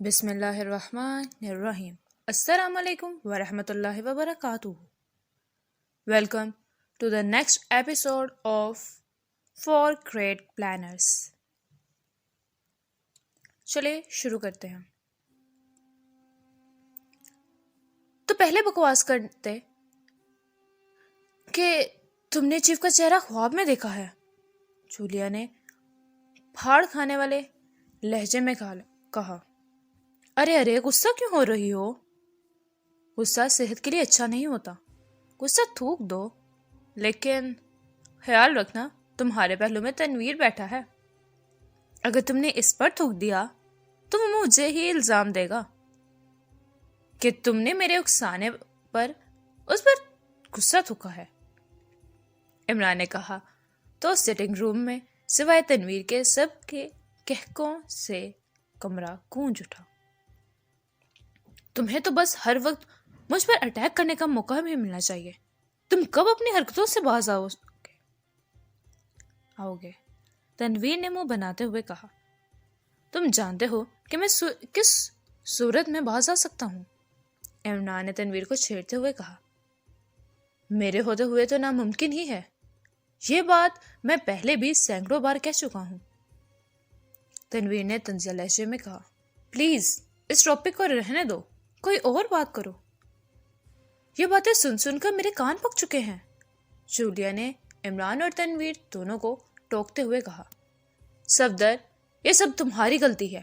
بسم اللہ الرحمن الرحیم۔ السلام علیکم ورحمۃ اللہ وبرکاتہ۔ Welcome to the next episode of four great planners. چلے شروع کرتے ہیں۔ تو پہلے بکواس کرتے کہ تم نے چیف کا چہرہ خواب میں دیکھا ہے، جولیا نے پھاڑ کھانے والے لہجے میں کہا۔ ارے غصہ کیوں ہو رہی ہو؟ غصہ صحت کے لیے اچھا نہیں ہوتا، غصہ تھوک دو، لیکن خیال رکھنا تمہارے پہلو میں تنویر بیٹھا ہے، اگر تم نے اس پر تھوک دیا تو وہ مجھے ہی الزام دے گا کہ تم نے میرے اکسانے پر اس پر غصہ تھوکا ہے، عمران نے کہا۔ تو سٹنگ روم میں سوائے تنویر کے سب کے کہکوں سے کمرہ گونج اٹھا۔ تمہیں تو بس ہر وقت مجھ پر اٹیک کرنے کا موقع بھی ملنا چاہیے، تم کب اپنی حرکتوں سے باز آؤ گے؟ تنویر نے منہ بناتے ہوئے کہا۔ تم جانتے ہو کہ میں کس صورت میں باز آ سکتا ہوں؟ عمران نے تنویر کو چھیڑتے ہوئے کہا۔ میرے ہوتے ہوئے تو ناممکن ہی ہے، یہ بات میں پہلے بھی سینکڑوں بار کہہ چکا ہوں، تنویر نے طنزیہ لہجے میں کہا۔ پلیز اس ٹاپک کو رہنے دو، کوئی اور بات کرو، یہ باتیں سن سن کر میرے کان پک چکے ہیں، جولیا نے عمران اور تنویر دونوں کو ٹوکتے ہوئے کہا۔ صفدر، یہ سب تمہاری غلطی ہے،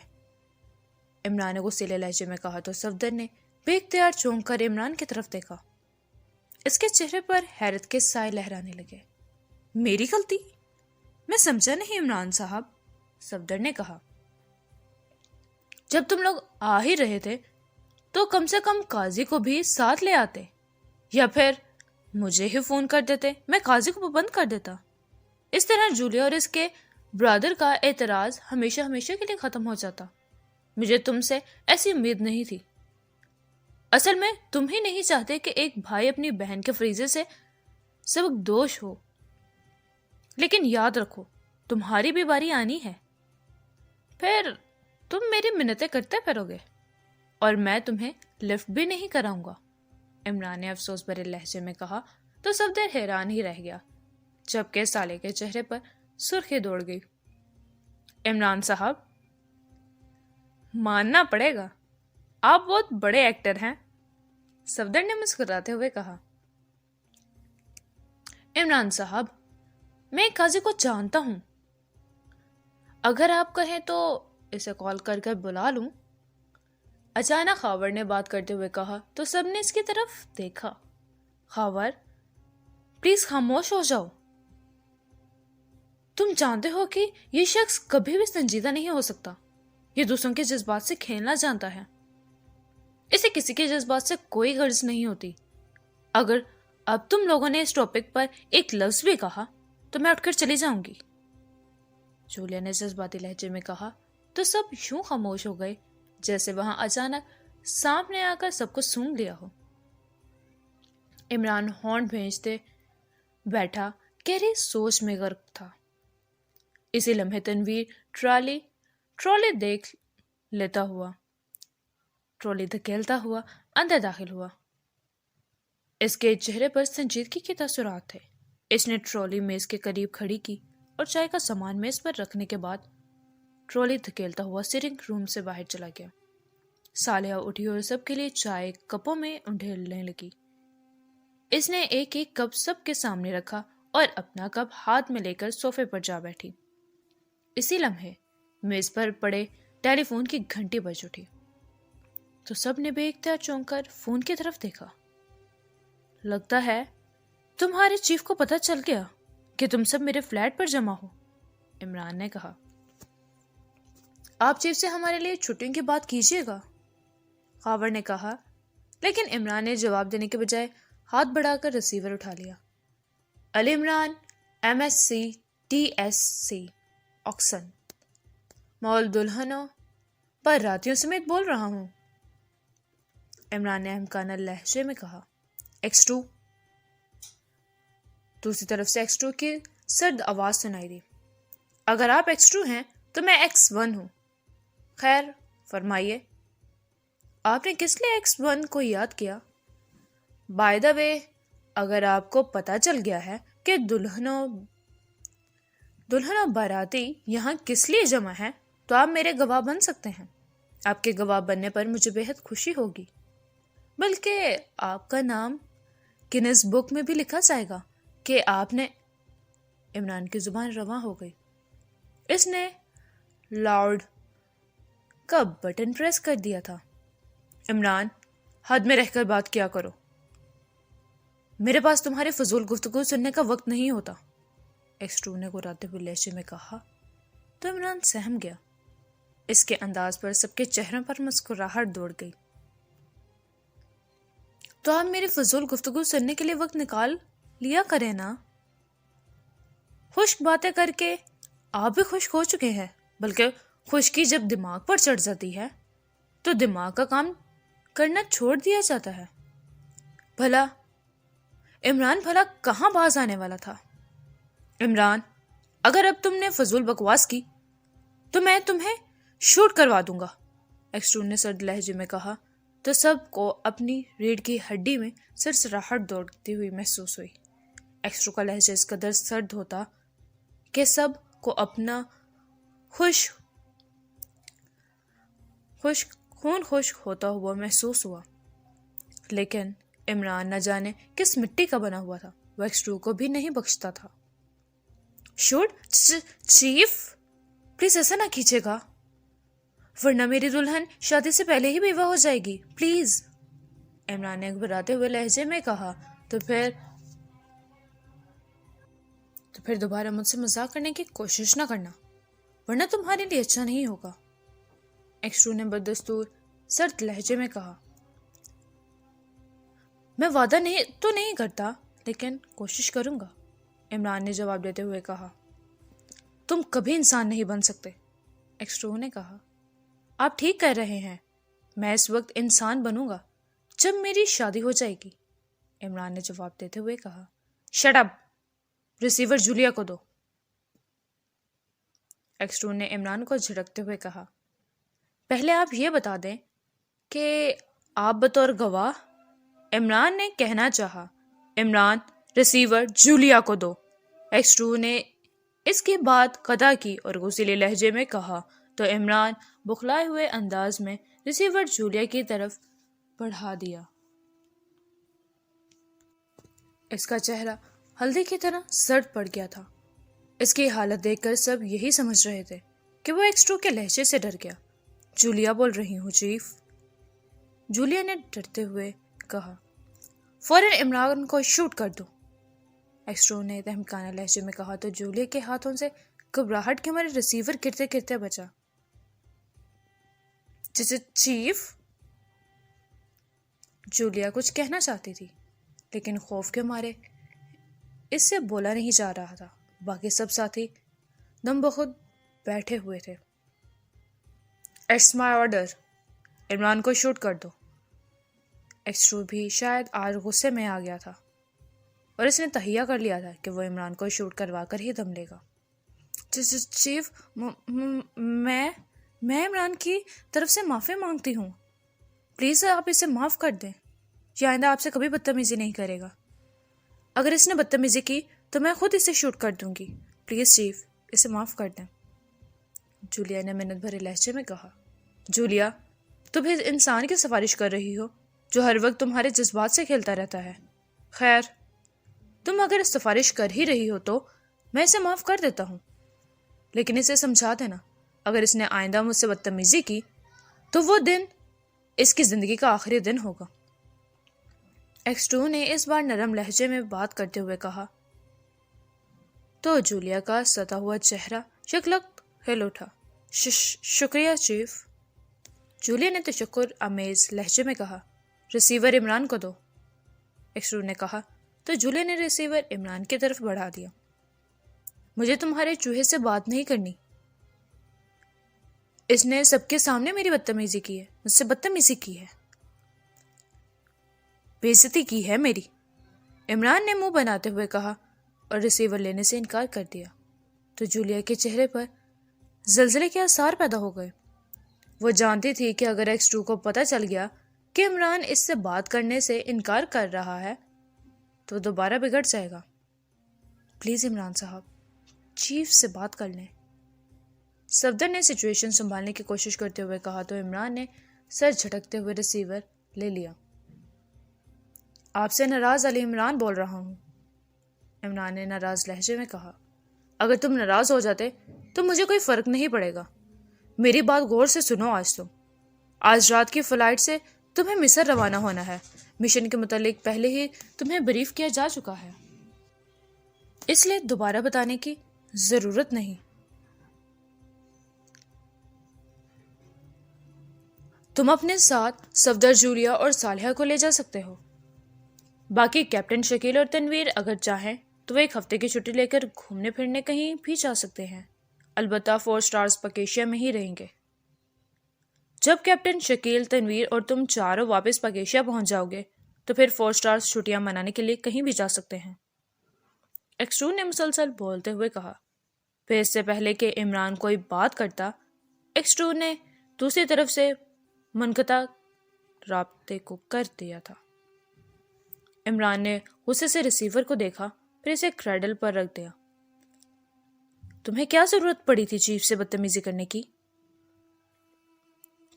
عمران نے غصیلے لہجے میں کہا تو صفدر نے بے اختیار چونک کر عمران کی طرف دیکھا۔ اس کے چہرے پر حیرت کے سائے لہرانے لگے۔ میری غلطی؟ میں سمجھا نہیں عمران صاحب، صفدر نے کہا۔ جب تم لوگ آ ہی رہے تھے تو کم سے کم قاضی کو بھی ساتھ لے آتے، یا پھر مجھے ہی فون کر دیتے، میں قاضی کو پابند کر دیتا۔ اس طرح جولیا اور اس کے برادر کا اعتراض ہمیشہ کے لیے ختم ہو جاتا۔ مجھے تم سے ایسی امید نہیں تھی، اصل میں تم ہی نہیں چاہتے کہ ایک بھائی اپنی بہن کے فریضے سے سبق دوش ہو، لیکن یاد رکھو تمہاری بھی باری آنی ہے، پھر تم میری منتیں کرتے پھرو گے اور میں تمہیں لفٹ بھی نہیں کراؤں گا، عمران نے افسوس بھرے لہجے میں کہا تو صفدر حیران ہی رہ گیا، جبکہ سالے کے چہرے پر سرخی دوڑ گئی۔ عمران صاحب، ماننا پڑے گا آپ بہت بڑے ایکٹر ہیں، صفدر نے مسکراتے ہوئے کہا۔ عمران صاحب، میں ایک قاضی کو جانتا ہوں، اگر آپ کہیں تو اسے کال کر کر بلا لوں، اچانک خاور نے بات کرتے ہوئے کہا تو سب نے اس کی طرف دیکھا۔ خاور، پلیز خاموش ہو جاؤ، تم جانتے ہو کہ یہ شخص کبھی بھی سنجیدہ نہیں ہو سکتا، یہ دوسروں کے جذبات سے کھیلنا جانتا ہے، اسے کسی کے جذبات سے کوئی غرض نہیں ہوتی، اگر اب تم لوگوں نے اس ٹاپک پر ایک لفظ بھی کہا تو میں اٹھ کر چلی جاؤں گی، جولیا نے جذباتی لہجے میں کہا تو سب یوں خاموش ہو گئے جیسے وہاں اچانک سامنے آ کر سب کو سونگ لیا ہو۔ عمران ہونٹ بھینجتے بیٹھا گہری سوچ میں غرق تھا۔ اسی لمحے تنویر ٹرالی دیکھ لیتا ہوا ٹرالی دھکیلتا ہوا اندر داخل ہوا۔ اس کے چہرے پر سنجیدگی کے تاثرات تھے۔ اس نے ٹرالی میز کے قریب کھڑی کی اور چائے کا سامان میز پر رکھنے کے بعد ٹرالی دھکیلتا ہوا سٹنگ روم سے باہر چلا گیا۔ صالحہ اٹھی اور سب کے لیے چائے کپوں میں انڈھیلنے لگی۔ اس نے ایک ایک کپ سب کے سامنے رکھا اور اپنا کپ ہاتھ میں لے کر صوفے پر جا بیٹھی۔ اسی لمحے میز پر پڑے ٹیلی فون کی گھنٹی بج اٹھی تو سب نے بے اختیار چونک کر فون کی طرف دیکھا۔ لگتا ہے تمہارے چیف کو پتہ چل گیا کہ تم سب میرے فلیٹ پر جمع ہو، عمران نے کہا۔ آپ چیف سے ہمارے لیے چھٹیوں کی بات کیجیے گا، خاور نے کہا، لیکن عمران نے جواب دینے کے بجائے ہاتھ بڑھا کر ریسیور اٹھا لیا۔ علی عمران، MSc TSc آکسن، مول دلہنوں پر راتیوں سمیت بول رہا ہوں، عمران نے احمقانہ لہجے میں کہا۔ X2، دوسری طرف سے X2 کی سرد آواز سنائی دی۔ اگر آپ X2 ہیں تو میں X1 ہوں، خیر فرمائیے، آپ نے کس لیے X1 کو یاد کیا؟ بائی دا وے، اگر آپ کو پتہ چل گیا ہے کہ دلہن و باراتی یہاں کس لیے جمع ہے تو آپ میرے گواہ بن سکتے ہیں۔ آپ کے گواہ بننے پر مجھے بہت خوشی ہوگی، بلکہ آپ کا نام گینیس بک میں بھی لکھا جائے گا کہ آپ نے… عمران کی زبان رواں ہو گئی۔ اس نے لاؤڈ کا بٹن پریس کر دیا تھا۔ عمران، حد میں رہ کر بات کیا کرو، میرے پاس تمہارے فضول گفتگو سننے کا وقت نہیں ہوتا، X2 نے گراتے ہوئے لہجے میں کہا تو عمران سہم گیا۔ اس کے انداز پر سب کے چہروں پر مسکراہٹ دوڑ گئی۔ تو آپ میری فضول گفتگو سننے کے لیے وقت نکال لیا کریں نا۔ خشک باتیں کر کے آپ بھی خشک ہو چکے ہیں، بلکہ خشکی جب دماغ پر چڑھ جاتی ہے تو دماغ کا کام کرنا چھوڑ دیا جاتا ہے۔ عمران بھلا کہاں باز آنے والا تھا؟ عمران، اگر اب تم نے فضول بکواس کی تو میں تمہیں شوٹ کروا دوں گا، X2 نے سرد لہجے میں کہا تو سب کو اپنی ریڑھ کی ہڈی میں سرسراہٹ دوڑتی ہوئی محسوس ہوئی۔ X2 کا لہجہ اس قدر سرد ہوتا کہ سب کو اپنا خون خشک ہوتا ہوا محسوس ہوا، لیکن عمران نہ جانے کس مٹی کا بنا ہوا تھا، وہ X2 کو بھی نہیں بخشتا تھا۔ شوٹ چیف، پلیز ایسا نہ کیجیے گا، ورنہ میری دلہن شادی سے پہلے ہی بیوہ ہو جائے گی، پلیز، عمران نے گھبراتے ہوئے لہجے میں کہا تو پھر دوبارہ مجھ سے مذاق کرنے کی کوشش نہ کرنا، ورنہ تمہارے لیے اچھا نہیں ہوگا، X2 نے بددستور سرد لہجے میں کہا۔ میں وعدہ نہیں کرتا، لیکن کوشش کروں گا، عمران نے جواب دیتے ہوئے کہا۔ تم کبھی انسان نہیں بن سکتے، X2 نے کہا۔ آپ ٹھیک کہہ رہے ہیں، میں اس وقت انسان بنوں گا جب میری شادی ہو جائے گی، عمران نے جواب دیتے ہوئے کہا۔ شٹ اپ، ریسیور جولیا کو دو، X2 نے عمران کو جھڑکتے ہوئے کہا۔ پہلے آپ یہ بتا دیں کہ آپ بطور گواہ، عمران نے کہنا چاہا۔ عمران، ریسیور جولیا کو دو، X2 نے اس کی بات قطع کی اور غصیلے لہجے میں کہا تو عمران بخلائے ہوئے انداز میں ریسیور جولیا کی طرف بڑھا دیا۔ اس کا چہرہ ہلدی کی طرح سرد پڑ گیا تھا۔ اس کی حالت دیکھ کر سب یہی سمجھ رہے تھے کہ وہ X2 کے لہجے سے ڈر گیا۔ جولیا بول رہی ہوں چیف، جولیا نے ڈرتے ہوئے کہا۔ فوراً عمران کو شوٹ کر دو، X2 نے تہمکانہ لہجے میں کہا تو جولیا کے ہاتھوں سے گھبراہٹ کے مارے ریسیور گرتے گرتے بچا۔ چیف، جولیا کچھ کہنا چاہتی تھی، لیکن خوف کے مارے اس سے بولا نہیں جا رہا تھا۔ باقی سب ساتھی دم بخود بیٹھے ہوئے تھے۔ اٹس مائی آرڈر، عمران کو شوٹ کر دو۔ X2 بھی شاید آج غصے میں آ گیا تھا اور اس نے تہیہ کر لیا تھا کہ وہ عمران کو شوٹ کروا کر ہی دم لے گا۔ چیف، میں عمران کی طرف سے معافی مانگتی ہوں، پلیز آپ اسے معاف کر دیں، یہ آئندہ آپ سے کبھی بدتمیزی نہیں کرے گا۔ اگر اس نے بدتمیزی کی تو میں خود اسے شوٹ کر دوں گی، پلیز چیف اسے معاف کر دیں، جولیا نے منت بھرے لہجے میں کہا۔ جولیا، تم اس انسان کی سفارش کر رہی ہو جو ہر وقت تمہارے جذبات سے کھیلتا رہتا ہے۔ خیر، تم اگر سفارش کر ہی رہی ہو تو میں اسے معاف کر دیتا ہوں، لیکن اسے سمجھا دینا اگر اس نے آئندہ مجھ سے بدتمیزی کی تو وہ دن اس کی زندگی کا آخری دن ہوگا۔ X2 نے اس بار نرم لہجے میں بات کرتے ہوئے کہا تو جولیا کا ستا ہوا چہرہ شکلک ہل اٹھا۔ شکریہ چیف، جولیا نے تشکر آمیز لہجے میں کہا۔ ریسیور عمران کو دو، X2 نے کہا تو جولیا نے ریسیور عمران کی طرف بڑھا دیا۔ مجھے تمہارے چوہے سے بات نہیں کرنی، اس نے سب کے سامنے میری بدتمیزی کی ہے، مجھ سے بدتمیزی کی ہے، بے عزتی کی ہے میری، عمران نے منہ بناتے ہوئے کہا اور ریسیور لینے سے انکار کر دیا تو جولیا کے چہرے پر زلزلے کے آثار پیدا ہو گئے۔ وہ جانتی تھی کہ اگر X2 کو پتہ چل گیا کہ عمران اس سے بات کرنے سے انکار کر رہا ہے تو دوبارہ بگڑ جائے گا۔ پلیز عمران صاحب، چیف سے بات کر لیں۔ صفدر نے سچویشن سنبھالنے کی کوشش کرتے ہوئے کہا تو عمران نے سر جھٹکتے ہوئے ریسیور لے لیا۔ آپ سے ناراض علی عمران بول رہا ہوں، عمران نے ناراض لہجے میں کہا۔ اگر تم ناراض ہو جاتے تو مجھے کوئی فرق نہیں پڑے گا۔ میری بات غور سے سنو۔ آج رات کی فلائٹ سے تمہیں مصر روانہ ہونا ہے۔ مشن کے متعلق پہلے ہی تمہیں بریف کیا جا چکا ہے، اس لیے دوبارہ بتانے کی ضرورت نہیں۔ تم اپنے ساتھ صفدر، جولیا اور صالحہ کو لے جا سکتے ہو۔ باقی کیپٹن شکیل اور تنویر اگر چاہیں تو وہ 1 ہفتے کی چھٹی لے کر گھومنے پھرنے کہیں بھی جا سکتے ہیں، البتہ 4 اسٹارز پکیشیا میں ہی رہیں گے۔ جب کیپٹن شکیل، تنویر اور تم چاروں واپس پکیشیا پہنچ جاؤ گے تو پھر 4 اسٹارز چھٹیاں منانے کے لیے کہیں بھی جا سکتے ہیں، X2 نے مسلسل بولتے ہوئے کہا۔ پھر اس سے پہلے کہ عمران کوئی بات کرتا، X2 نے دوسری طرف سے منقطع رابطے کو کر دیا تھا۔ عمران نے غصے سے ریسیور کو دیکھا، پھر اسے کریڈل پر رکھ دیا۔ تمہیں کیا ضرورت پڑی تھی چیف سے بدتمیزی کرنے کی؟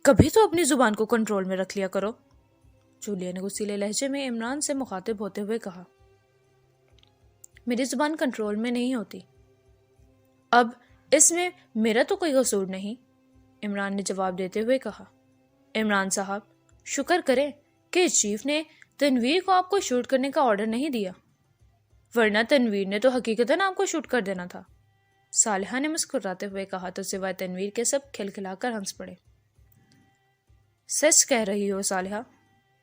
کبھی تو اپنی زبان کو کنٹرول میں رکھ لیا کرو، جولیا نے غصیلے لہجے میں عمران سے مخاطب ہوتے ہوئے کہا۔ میری زبان کنٹرول میں نہیں ہوتی۔ اب اس میں میرا تو کوئی قصور نہیں، عمران نے جواب دیتے ہوئے کہا۔ عمران صاحب، شکر کریں کہ چیف نے تنویر کو آپ کو شوٹ کرنے کا آرڈر نہیں دیا، ورنہ تنویر نے تو حقیقتاً آپ کو شوٹ کر دینا تھا، صالحہ نے مسکراتے ہوئے کہا تو سوائے تنویر کے سب کھلکھلا کر ہنس پڑے۔ سچ کہہ رہی ہو صالحہ،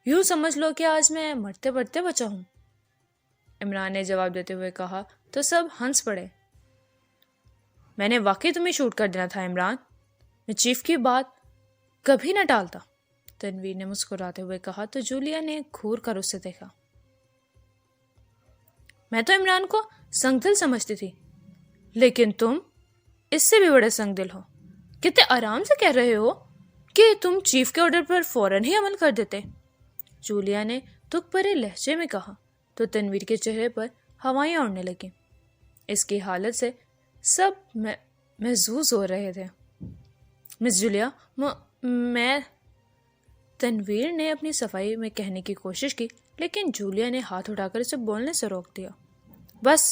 یوں سمجھ لو کہ آج میں مرتے مرتے بچا ہوں، عمران نے جواب دیتے ہوئے کہا تو سب ہنس پڑے۔ میں نے واقعی تمہیں شوٹ کر دینا تھا عمران، میں چیف کی بات کبھی نہ ٹالتا، تنویر نے مسکراتے ہوئے کہا تو جولیا نے گھور کر اسے دیکھا۔ میں تو عمران کو سنگ دل سمجھتی تھی، لیکن تم اس سے بھی بڑے سنگ دل ہو۔ کتنے آرام سے کہہ رہے ہو کہ تم چیف کے آرڈر پر فوراً ہی عمل کر دیتے، جولیا نے دکھ بھرے لہجے میں کہا تو تنویر کے چہرے پر ہوائیں اڑنے لگیں۔ اس کی حالت سے سب محظوظ ہو رہے تھے۔ مس جولیا، میں تنویر نے اپنی صفائی میں کہنے کی کوشش کی، لیکن جولیا نے ہاتھ اٹھا کر اسے بولنے سے روک دیا۔ بس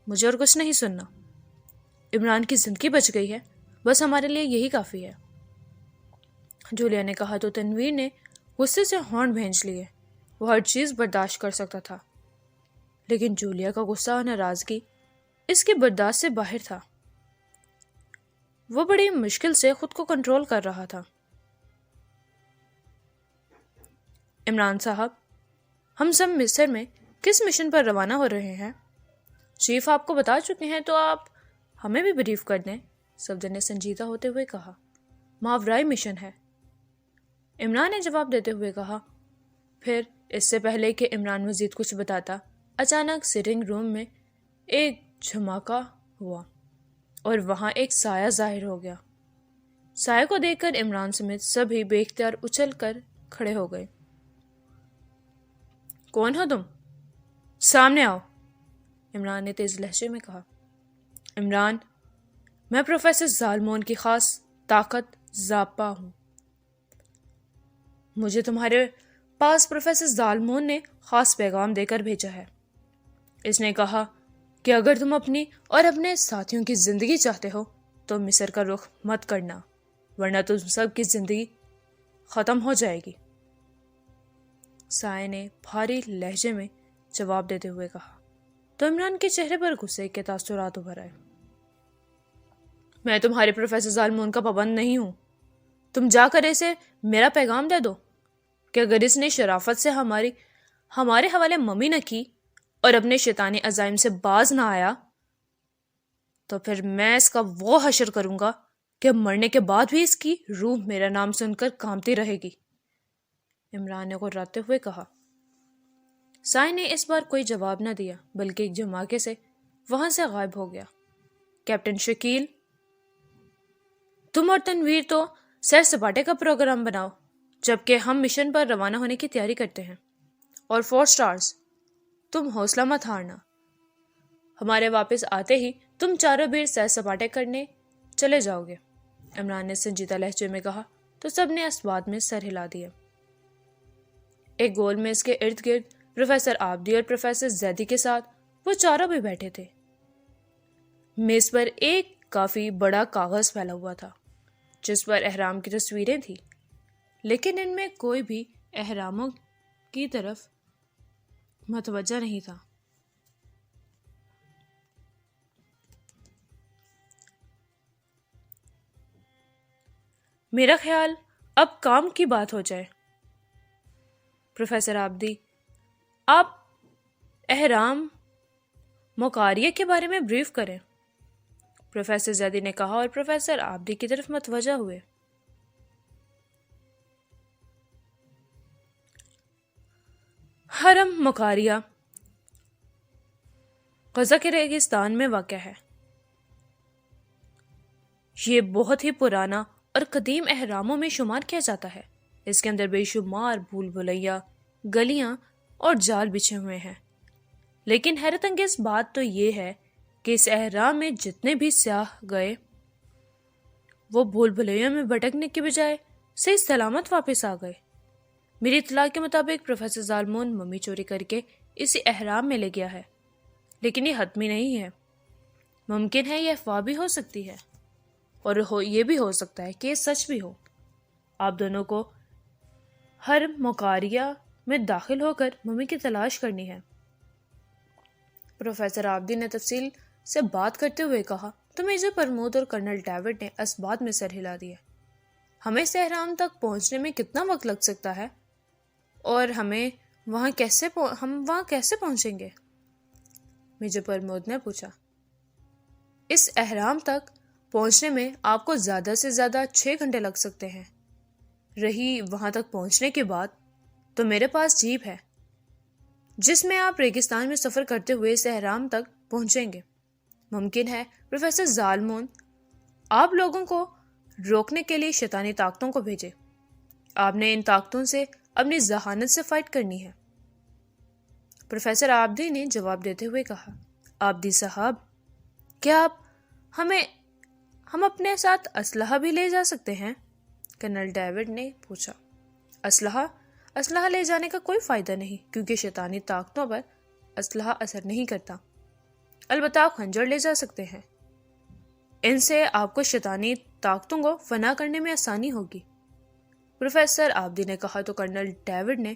مجھے اور کچھ نہیں سننا، عمران کی زندگی بچ گئی ہے، بس ہمارے لیے یہی کافی ہے، جولیا نے کہا تو تنویر نے غصے سے ہونٹ بھینچ لیے۔ وہ ہر چیز برداشت کر سکتا تھا، لیکن جولیا کا غصہ اور ناراضگی اس کی برداشت سے باہر تھا۔ وہ بڑی مشکل سے خود کو کنٹرول کر رہا تھا۔ عمران صاحب، ہم سب مصر میں کس مشن پر روانہ ہو رہے ہیں؟ چیف آپ کو بتا چکے ہیں تو آپ ہمیں بھی بریف کر دیں، صفدر نے سنجیدہ ہوتے ہوئے کہا۔ ماورائی مشن ہے، عمران نے جواب دیتے ہوئے کہا۔ پھر اس سے پہلے کہ عمران مزید کچھ بتاتا، اچانک سٹنگ روم میں ایک جھماکا ہوا اور وہاں ایک سایہ ظاہر ہو گیا۔ سایہ کو دیکھ کر عمران سمیت سبھی بے اختیار اچھل کر کھڑے ہو گئے۔ کون ہو تم؟ سامنے آؤ، عمران نے تیز لہجے میں کہا۔ عمران، میں پروفیسر زالمون کی خاص طاقت زاپا ہوں۔ مجھے تمہارے پاس پروفیسر زالمون نے خاص پیغام دے کر بھیجا ہے۔ اس نے کہا کہ اگر تم اپنی اور اپنے ساتھیوں کی زندگی چاہتے ہو تو مصر کا رخ مت کرنا، ورنہ تم سب کی زندگی ختم ہو جائے گی، سائے نے بھاری لہجے میں جواب دیتے ہوئے کہا تو عمران کے چہرے پر غصے کے تاثرات ابھر آئے۔ میں تمہارے پروفیسر زالمون کا پابند نہیں ہوں، تم جا کر اسے میرا پیغام دے دو کہ اگر اس نے شرافت سے ہمارے حوالے ممی نہ کی اور اپنے شیطانی عزائم سے باز نہ آیا تو پھر میں اس کا وہ حشر کروں گا کہ مرنے کے بعد بھی اس کی روح میرا نام سن کر کانپتی رہے گی، عمران نے غراتے ہوئے کہا۔ سائے نے اس بار کوئی جواب نہ دیا بلکہ ایک جھماکے سے وہاں سے غائب ہو گیا۔ کیپٹن شکیل، تم اور تنویر تو سیر سپاٹے کا پروگرام بناؤ جبکہ ہم مشن پر روانہ ہونے کی تیاری کرتے ہیں۔ اور 4 سٹارز، تم حوصلہ مت ہارنا، ہمارے واپس آتے ہی تم چاروں بیر سیر سپاٹے کرنے چلے جاؤ گے، عمران نے سنجیدہ لہجے میں کہا تو سب نے اسبات میں سر ہلا دیا۔ ایک گول میز کے ارد گرد پروفیسر آبدی اور پروفیسر زیدی کے ساتھ وہ چاروں بھی بیٹھے تھے۔ میز پر ایک کافی بڑا کاغذ پھیلا ہوا تھا جس پر احرام کی تصویریں تھیں، لیکن ان میں کوئی بھی احراموں کی طرف متوجہ نہیں تھا۔ میرا خیال اب کام کی بات ہو جائے۔ پروفیسر آبدی، آپ احرام مقاریہ کے بارے میں بریف کریں، پروفیسر زیدی نے کہا اور پروفیسر آبدی کی طرف متوجہ ہوئے۔ حرم مقاریہ غزہ کے ریگستان میں واقع ہے۔ یہ بہت ہی پرانا اور قدیم احراموں میں شمار کیا جاتا ہے۔ اس کے اندر بے شمار بھول بھلیاں، گلیاں اور جال بچھے ہوئے ہیں، لیکن حیرت انگیز بات تو یہ ہے کہ اس احرام میں جتنے بھی سیاح گئے وہ بھول بھلیوں میں بھٹکنے کے بجائے صحیح سلامت واپس آ گئے۔ میری اطلاع کے مطابق پروفیسر ظالمون ممی چوری کر کے اسی احرام میں لے گیا ہے، لیکن یہ حتمی نہیں ہے۔ ممکن ہے یہ افواہ بھی ہو سکتی ہے، اور یہ بھی ہو سکتا ہے کہ یہ سچ بھی ہو۔ آپ دونوں کو حرم مقاریہ میں داخل ہو کر ممی کی تلاش کرنی ہے، پروفیسر آبدی نے تفصیل سے بات کرتے ہوئے کہا تو میجر پرمود اور کرنل ڈیوڈ نے اسبات میں سر ہلا دیا۔ ہمیں اس احرام تک پہنچنے میں کتنا وقت لگ سکتا ہے اور ہم وہاں کیسے پہنچیں گے؟ میجر پرمود نے پوچھا۔ اس احرام تک پہنچنے میں آپ کو زیادہ سے زیادہ 6 گھنٹے لگ سکتے ہیں۔ رہی وہاں تک پہنچنے کی بات، تو میرے پاس جیپ ہے جس میں آپ ریگستان میں سفر کرتے ہوئے اس احرام تک پہنچیں گے۔ ممکن ہے پروفیسر ظالمون آپ لوگوں کو روکنے کے لیے شیطانی طاقتوں کو بھیجے۔ آپ نے ان طاقتوں سے اپنی ذہانت سے فائٹ کرنی ہے، پروفیسر آبدی نے جواب دیتے ہوئے کہا۔ آبدی صاحب، کیا ہم اپنے ساتھ اسلحہ بھی لے جا سکتے ہیں؟ کرنل ڈیوڈ نے پوچھا۔ اسلحہ لے جانے کا کوئی فائدہ نہیں، کیونکہ شیطانی طاقتوں پر اسلحہ اثر نہیں کرتا۔ البتہ آپ خنجر لے جا سکتے ہیں، ان سے آپ کو شیطانی طاقتوں کو فنا کرنے میں آسانی ہوگی، پروفیسر آبدی نے کہا تو کرنل ڈیوڈ نے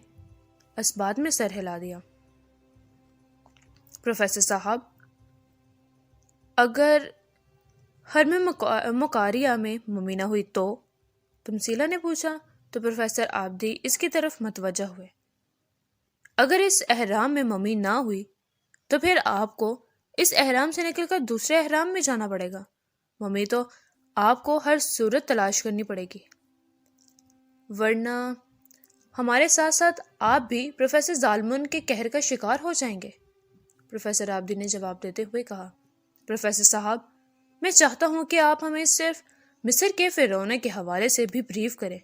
اسبات میں سر ہلا دیا۔ پروفیسر صاحب، اگر حرم مقاریہ میں ممی نہ ہوئی تو؟ تمثیلہ نے پوچھا تو پروفیسر آبدی اس کی طرف متوجہ ہوئے۔ اگر اس احرام میں ممی نہ ہوئی تو پھر آپ کو اس احرام سے نکل کر دوسرے احرام میں جانا پڑے گا۔ ممی تو آپ کو ہر صورت تلاش کرنی پڑے گی، ورنہ ہمارے ساتھ ساتھ آپ بھی پروفیسر ظالمون کے قہر کا شکار ہو جائیں گے، پروفیسر آبدی نے جواب دیتے ہوئے کہا۔ پروفیسر صاحب، میں چاہتا ہوں کہ آپ ہمیں صرف مصر کے فرعون کے حوالے سے بھی بریف کریں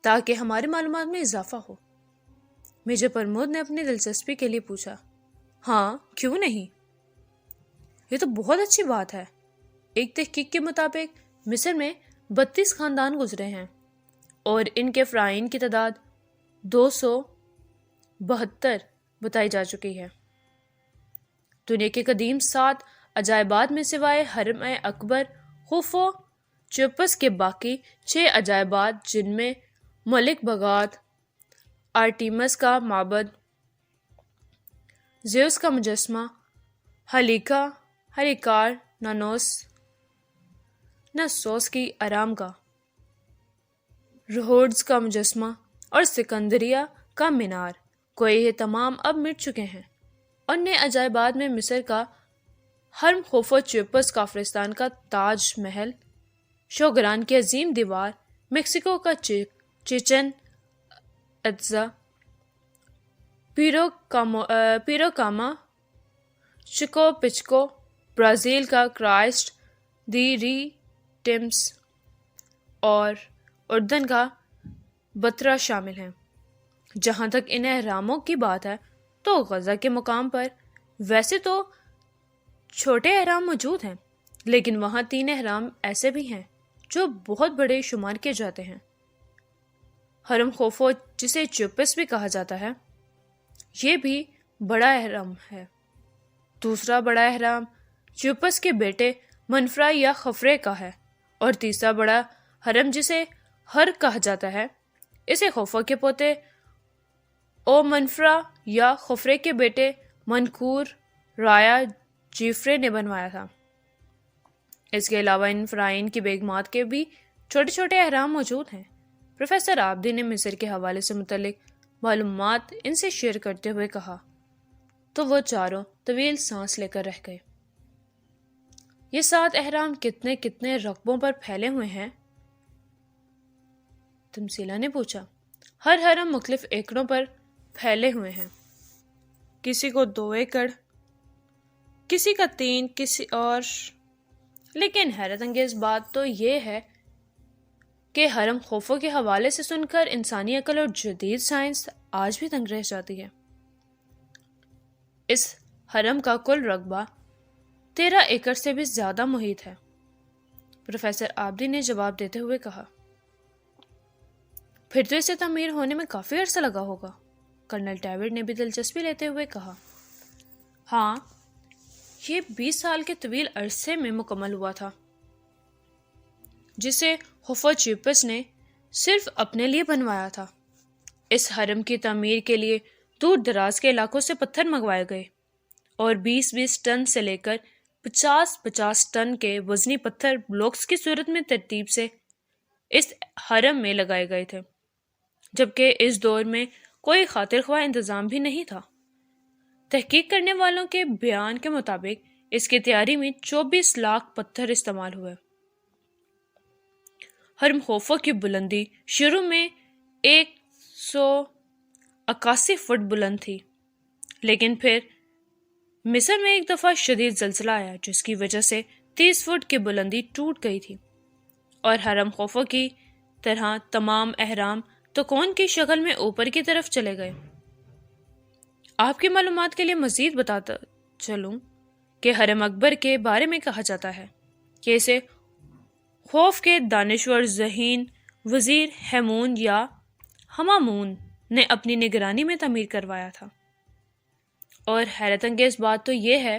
تاکہ ہماری معلومات میں اضافہ ہو، میجر پرمود نے اپنی دلچسپی کے لیے پوچھا۔ ہاں، کیوں نہیں؟ یہ تو بہت اچھی بات ہے۔ ایک تحقیق کے مطابق مصر میں 32 خاندان گزرے ہیں اور ان کے فرعین کی تعداد 272 بتائی جا چکی ہے۔ دنیا کے قدیم 7 عجائبات میں سوائے حرم اکبر خوفو چوپس کے باقی 6 عجائبات، جن میں ملک بغات، آرٹیمس کا معبد، زیوس کا مجسمہ، ہلیکار ناسوس کی آرام گاہ، رہوڈز کا مجسمہ اور سکندریہ کا مینار کو یہ تمام اب مٹ چکے ہیں، اور نئے عجائبات میں مصر کا حرم خوفو چوپس، کافرستان کا تاج محل، شوگران کی عظیم دیوار، میکسیکو کا چچن اٹزا، پیروکاما، چکو پچکو، برازیل کا کرائسٹ دی ریڈیمس، اور اردن کا بترا شامل ہیں۔ جہاں تک ان اہراموں کی بات ہے تو غزہ کے مقام پر ویسے تو چھوٹے اہرام موجود ہیں، لیکن وہاں 3 اہرام ایسے بھی ہیں جو بہت بڑے شمار کیے جاتے ہیں۔ ہرم خوفو، جسے چوپس بھی کہا جاتا ہے، یہ بھی بڑا اہرام ہے۔ دوسرا بڑا اہرام چوپس کے بیٹے منفرا یا خفرے کا ہے، اور تیسرا بڑا ہرم جسے ہر کہا جاتا ہے، اسے خوفو کے پوتے او منفرا یا خفرے کے بیٹے منکور رایا جیفرے نے بنوایا تھا۔ اس کے علاوہ ان فرائن کی بیگمات کے بھی چھوٹے چھوٹے اہرام موجود ہیں۔ پروفیسر آبدی نے مصر کے حوالے سے متعلق معلومات ان سے شیئر کرتے ہوئے کہا تو وہ چاروں طویل سانس لے کر رہ گئے۔ یہ 7 اہرام کتنے کتنے رقبوں پر پھیلے ہوئے ہیں؟ تمثیلہ نے پوچھا۔ ہر ہرم مختلف ایکڑوں پر پھیلے ہوئے ہیں، کسی کو 2 ایکڑ، کسی کا 3، کسی اور۔ لیکن حیرت انگیز بات تو یہ ہے کہ ہرم خوفو کے حوالے سے سن کر انسانی عقل اور جدید سائنس آج بھی دنگ رہ جاتی ہے۔ اس حرم کا کل رقبہ 13 ایکڑ سے بھی زیادہ محیط ہے، پروفیسر آبدی نے جواب دیتے ہوئے کہا۔ پھر تو اسے تعمیر ہونے میں کافی عرصہ لگا ہوگا، کرنل ڈیوڈ نے بھی دلچسپی لیتے ہوئے کہا۔ ہاں، یہ 20 سال کے طویل عرصے میں مکمل ہوا تھا، جسے خوفو چیپس نے صرف اپنے لیے بنوایا تھا۔ اس حرم کی تعمیر کے لیے دور دراز کے علاقوں سے پتھر منگوائے گئے اور 20 ٹن سے لے کر 50 ٹن کے وزنی پتھر بلاکس کی صورت میں ترتیب سے اس حرم میں لگائے گئے تھے، جبکہ اس دور میں کوئی خاطر خواہ انتظام بھی نہیں تھا۔ تحقیق کرنے والوں کے بیان کے مطابق اس کی تیاری میں 24 لاکھ پتھر استعمال ہوئے۔ حرم خوفو کی بلندی شروع میں 181 فٹ بلند تھی، لیکن پھر مصر میں ایک دفعہ شدید زلزلہ آیا جس کی وجہ سے 30 فٹ کی بلندی ٹوٹ گئی تھی، اور حرم خوفو کی طرح تمام اہرام تکون کی شکل میں اوپر کی طرف چلے گئے۔ آپ کی معلومات کے لیے مزید بتاتا چلوں کہ حرم اکبر کے بارے میں کہا جاتا ہے کہ اسے خوف کے دانشور ذہین وزیر ہیمون یا ہمامون نے اپنی نگرانی میں تعمیر کروایا تھا۔ اور حیرت انگیز بات تو یہ ہے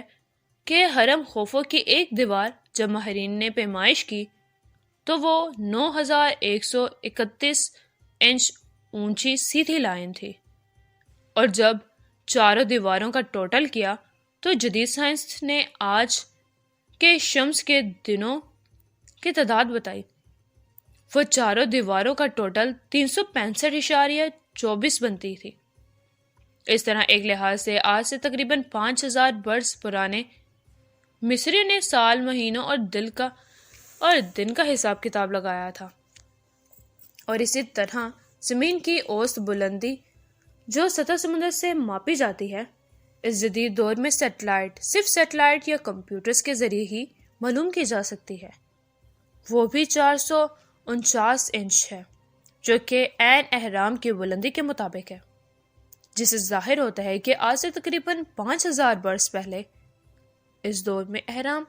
کہ حرم خوفو کی ایک دیوار جب ماہرین نے پیمائش کی تو وہ 9131 انچ اونچی سیدھی لائن تھی، اور جب چاروں دیواروں کا ٹوٹل کیا تو جدید سائنس نے آج کے شمس کے دنوں کی تعداد بتائی، وہ چاروں دیواروں کا ٹوٹل 365.24 بنتی تھی۔ اس طرح ایک لحاظ سے آج سے تقریباً 5000 برس پرانے مصریوں نے سال، مہینوں اور دن کا حساب کتاب لگایا تھا۔ اور اسی طرح زمین کی اوسط بلندی جو سطح سمندر سے ماپی جاتی ہے، اس جدید دور میں صرف سیٹلائٹ یا کمپیوٹرز کے ذریعے ہی معلوم کی جا سکتی ہے، وہ بھی 449 انچ ہے، جو کہ عین اہرام کی بلندی کے مطابق ہے، جس سے ظاہر ہوتا ہے کہ آج سے تقریباً 5000 برس پہلے اس دور میں اہرام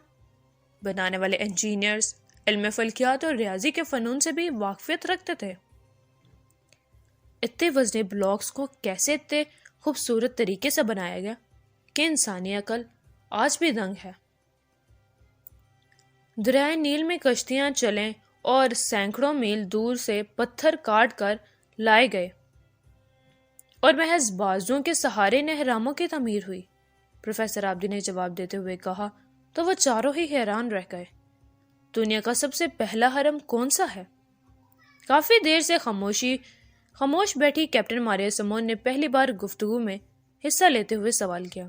بنانے والے انجینئرز علم فلکیات اور ریاضی کے فنون سے بھی واقفیت رکھتے تھے۔ اتنے وزنی بلاکس کو کیسے اتنے خوبصورت طریقے سے بنایا گیا کہ انسانی عقل آج بھی دنگ ہے۔ دریائے نیل میں کشتیاں چلیں اور سینکڑوں میل دور سے پتھر کاٹ کر لائے گئے اور محض بازوؤں کے سہارے ان اہراموں کی تعمیر ہوئی، پروفیسر آبدی نے جواب دیتے ہوئے کہا تو وہ چاروں ہی حیران رہ گئے۔ دنیا کا سب سے پہلا حرم کون سا ہے؟ کافی دیر سے خاموش بیٹھی کیپٹن ماریا سمون نے پہلی بار گفتگو میں حصہ لیتے ہوئے سوال کیا۔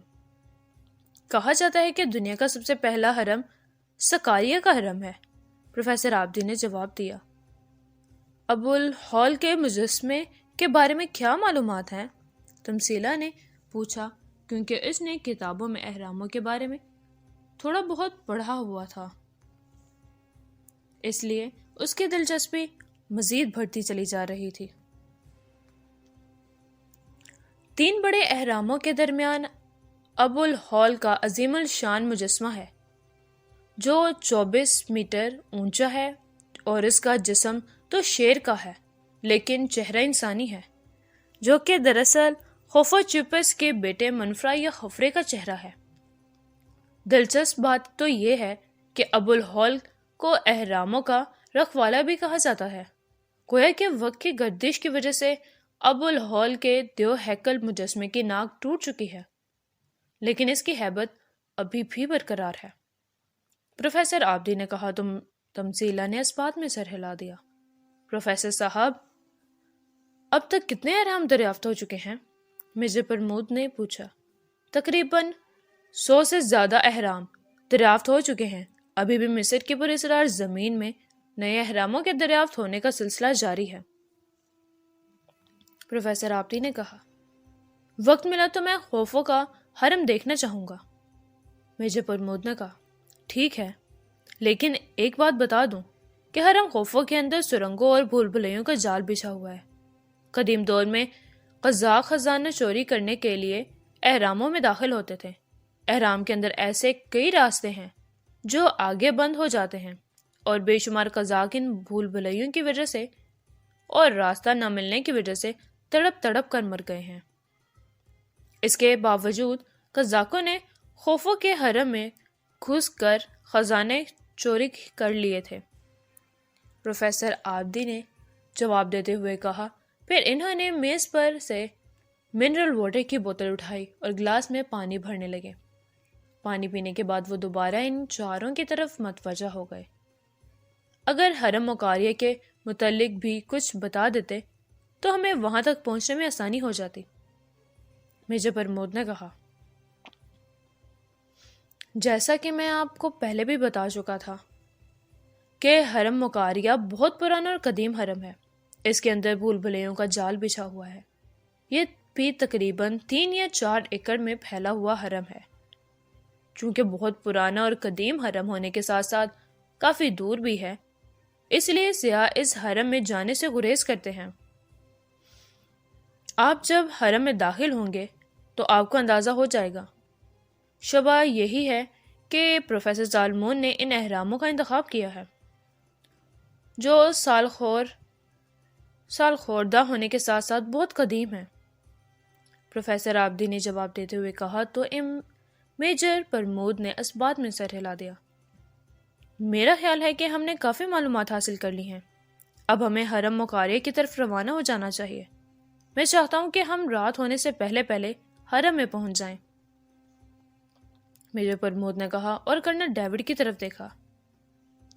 کہا جاتا ہے کہ دنیا کا سب سے پہلا حرم سکاریا کا حرم ہے، پروفیسر آبدی نے جواب دیا۔ ابو الہول کے مجسمے کے بارے میں کیا معلومات ہیں؟ تمثیلہ نے پوچھا، کیونکہ اس نے کتابوں میں اہراموں کے بارے میں تھوڑا بہت پڑھا ہوا تھا، اس لیے اس کی دلچسپی مزید بڑھتی چلی جا رہی تھی۔ 3 بڑے اہراموں کے درمیان ابو الہول کا عظیم الشان مجسمہ ہے جو 24 میٹر اونچا ہے، اور اس کا جسم تو شیر کا ہے لیکن چہرہ انسانی ہے، جو کہ دراصل خوفو چپس کے بیٹے منفرا یا خفرے کا چہرہ ہے۔ دلچسپ بات تو یہ ہے کہ ابو الہول کو اہراموں کا رکھوالا بھی کہا جاتا ہے، گویا کہ وقت کی گردش کی وجہ سے ابو الہول کے دیو ہیکل مجسمے کی ناک ٹوٹ چکی ہے، لیکن اس کی ہیبت ابھی بھی برقرار ہے۔ پروفیسر آبدی نے کہا۔ تمثیلہ نے اس بات میں سر ہلا دیا۔ پروفیسر صاحب، اب تک کتنے اہرام دریافت ہو چکے ہیں؟ مرزا پرمود نے پوچھا۔ تقریباً 100 سے زیادہ اہرام دریافت ہو چکے ہیں۔ ابھی بھی مصر کی پراسرار زمین میں نئے اہراموں کے دریافت ہونے کا سلسلہ جاری ہے، پروفیسر آبدی نے کہا۔ وقت ملا تو میں خوفو کا حرم دیکھنا چاہوں گا، مرزا پرمود نے کہا۔ ٹھیک ہے، لیکن ایک بات بتا دوں کہ حرم خوفو کے اندر سرنگوں اور بھول بھلیوں کا جال بچھا ہوا ہے۔ قدیم دور میں قزاق خزانہ چوری کرنے کے لیے اہراموں میں داخل ہوتے تھے۔ اہرام کے اندر ایسے کئی راستے ہیں جو آگے بند ہو جاتے ہیں، اور بے شمار قزاق ان بھول بھلیوں کی وجہ سے اور راستہ نہ ملنے کی وجہ سے تڑپ تڑپ کر مر گئے ہیں۔ اس کے باوجود قزاقوں نے خوفو کے حرم میں گھس کر خزانے چوری کر لیے تھے، پروفیسر آبدی نے جواب دیتے ہوئے کہا۔ پھر انہوں نے میز پر سے منرل واٹر کی بوتل اٹھائی اور گلاس میں پانی بھرنے لگے۔ پانی پینے کے بعد وہ دوبارہ ان چاروں کی طرف متوجہ ہو گئے۔ اگر حرم مکاریہ کے متعلق بھی کچھ بتا دیتے تو ہمیں وہاں تک پہنچنے میں آسانی ہو جاتی، مرزا پرمود نے کہا۔ جیسا کہ میں آپ کو پہلے بھی بتا چکا تھا کہ حرم مکاریہ بہت پرانا اور قدیم حرم ہے۔ اس کے اندر بھول بھلیوں کا جال بچھا ہوا ہے۔ یہ بھی تقریباً 3 یا 4 ایکڑ میں پھیلا ہوا حرم ہے۔ چونکہ بہت پرانا اور قدیم حرم ہونے کے ساتھ ساتھ کافی دور بھی ہے، اس لیے سیاح اس حرم میں جانے سے گریز کرتے ہیں۔ آپ جب حرم میں داخل ہوں گے تو آپ کو اندازہ ہو جائے گا۔ شبہ یہی ہے کہ پروفیسر زالمون نے ان اہراموں کا انتخاب کیا ہے جو سال خوردہ ہونے کے ساتھ ساتھ بہت قدیم ہیں، پروفیسر آبدی نے جواب دیتے ہوئے کہا۔ تو میجر پرمود نے اس بات میں سر ہلا دیا۔ میرا خیال ہے کہ ہم نے کافی معلومات حاصل کر لی ہیں، اب ہمیں حرم مکاریہ کی طرف روانہ ہو جانا چاہیے۔ میں چاہتا ہوں کہ ہم رات ہونے سے پہلے پہلے حرم میں پہنچ جائیں، میجر پرمود نے کہا اور کرنل ڈیوڈ کی طرف دیکھا۔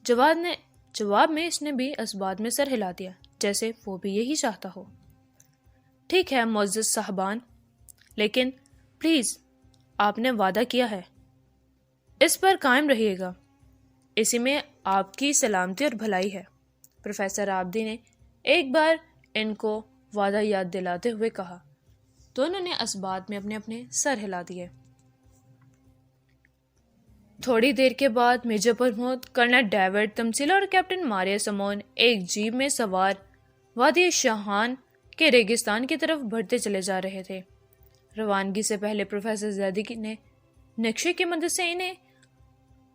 جواب میں اس نے بھی اس بات میں سر ہلا دیا جیسے وہ بھی یہی چاہتا ہو۔ ٹھیک ہے معزز صاحبان، لیکن پلیز آپ نے وعدہ کیا ہے، اس پر قائم رہیے گا، اسی میں آپ کی سلامتی اور بھلائی ہے، پروفیسر آبدی نے ایک بار ان کو وعدہ یاد دلاتے ہوئے کہا۔ دونوں نے اس بات میں اپنے اپنے سر ہلا دیے۔ تھوڑی دیر کے بعد میجر پرمود، کرنل ڈیوڈ تمثیلہ اور کیپٹن ماریا سمون ایک جیپ میں سوار وادی شاہان کے ریگستان کی طرف بڑھتے چلے جا رہے تھے۔ روانگی سے پہلے پروفیسر زیدی نے نقشے کی مدد سے انہیں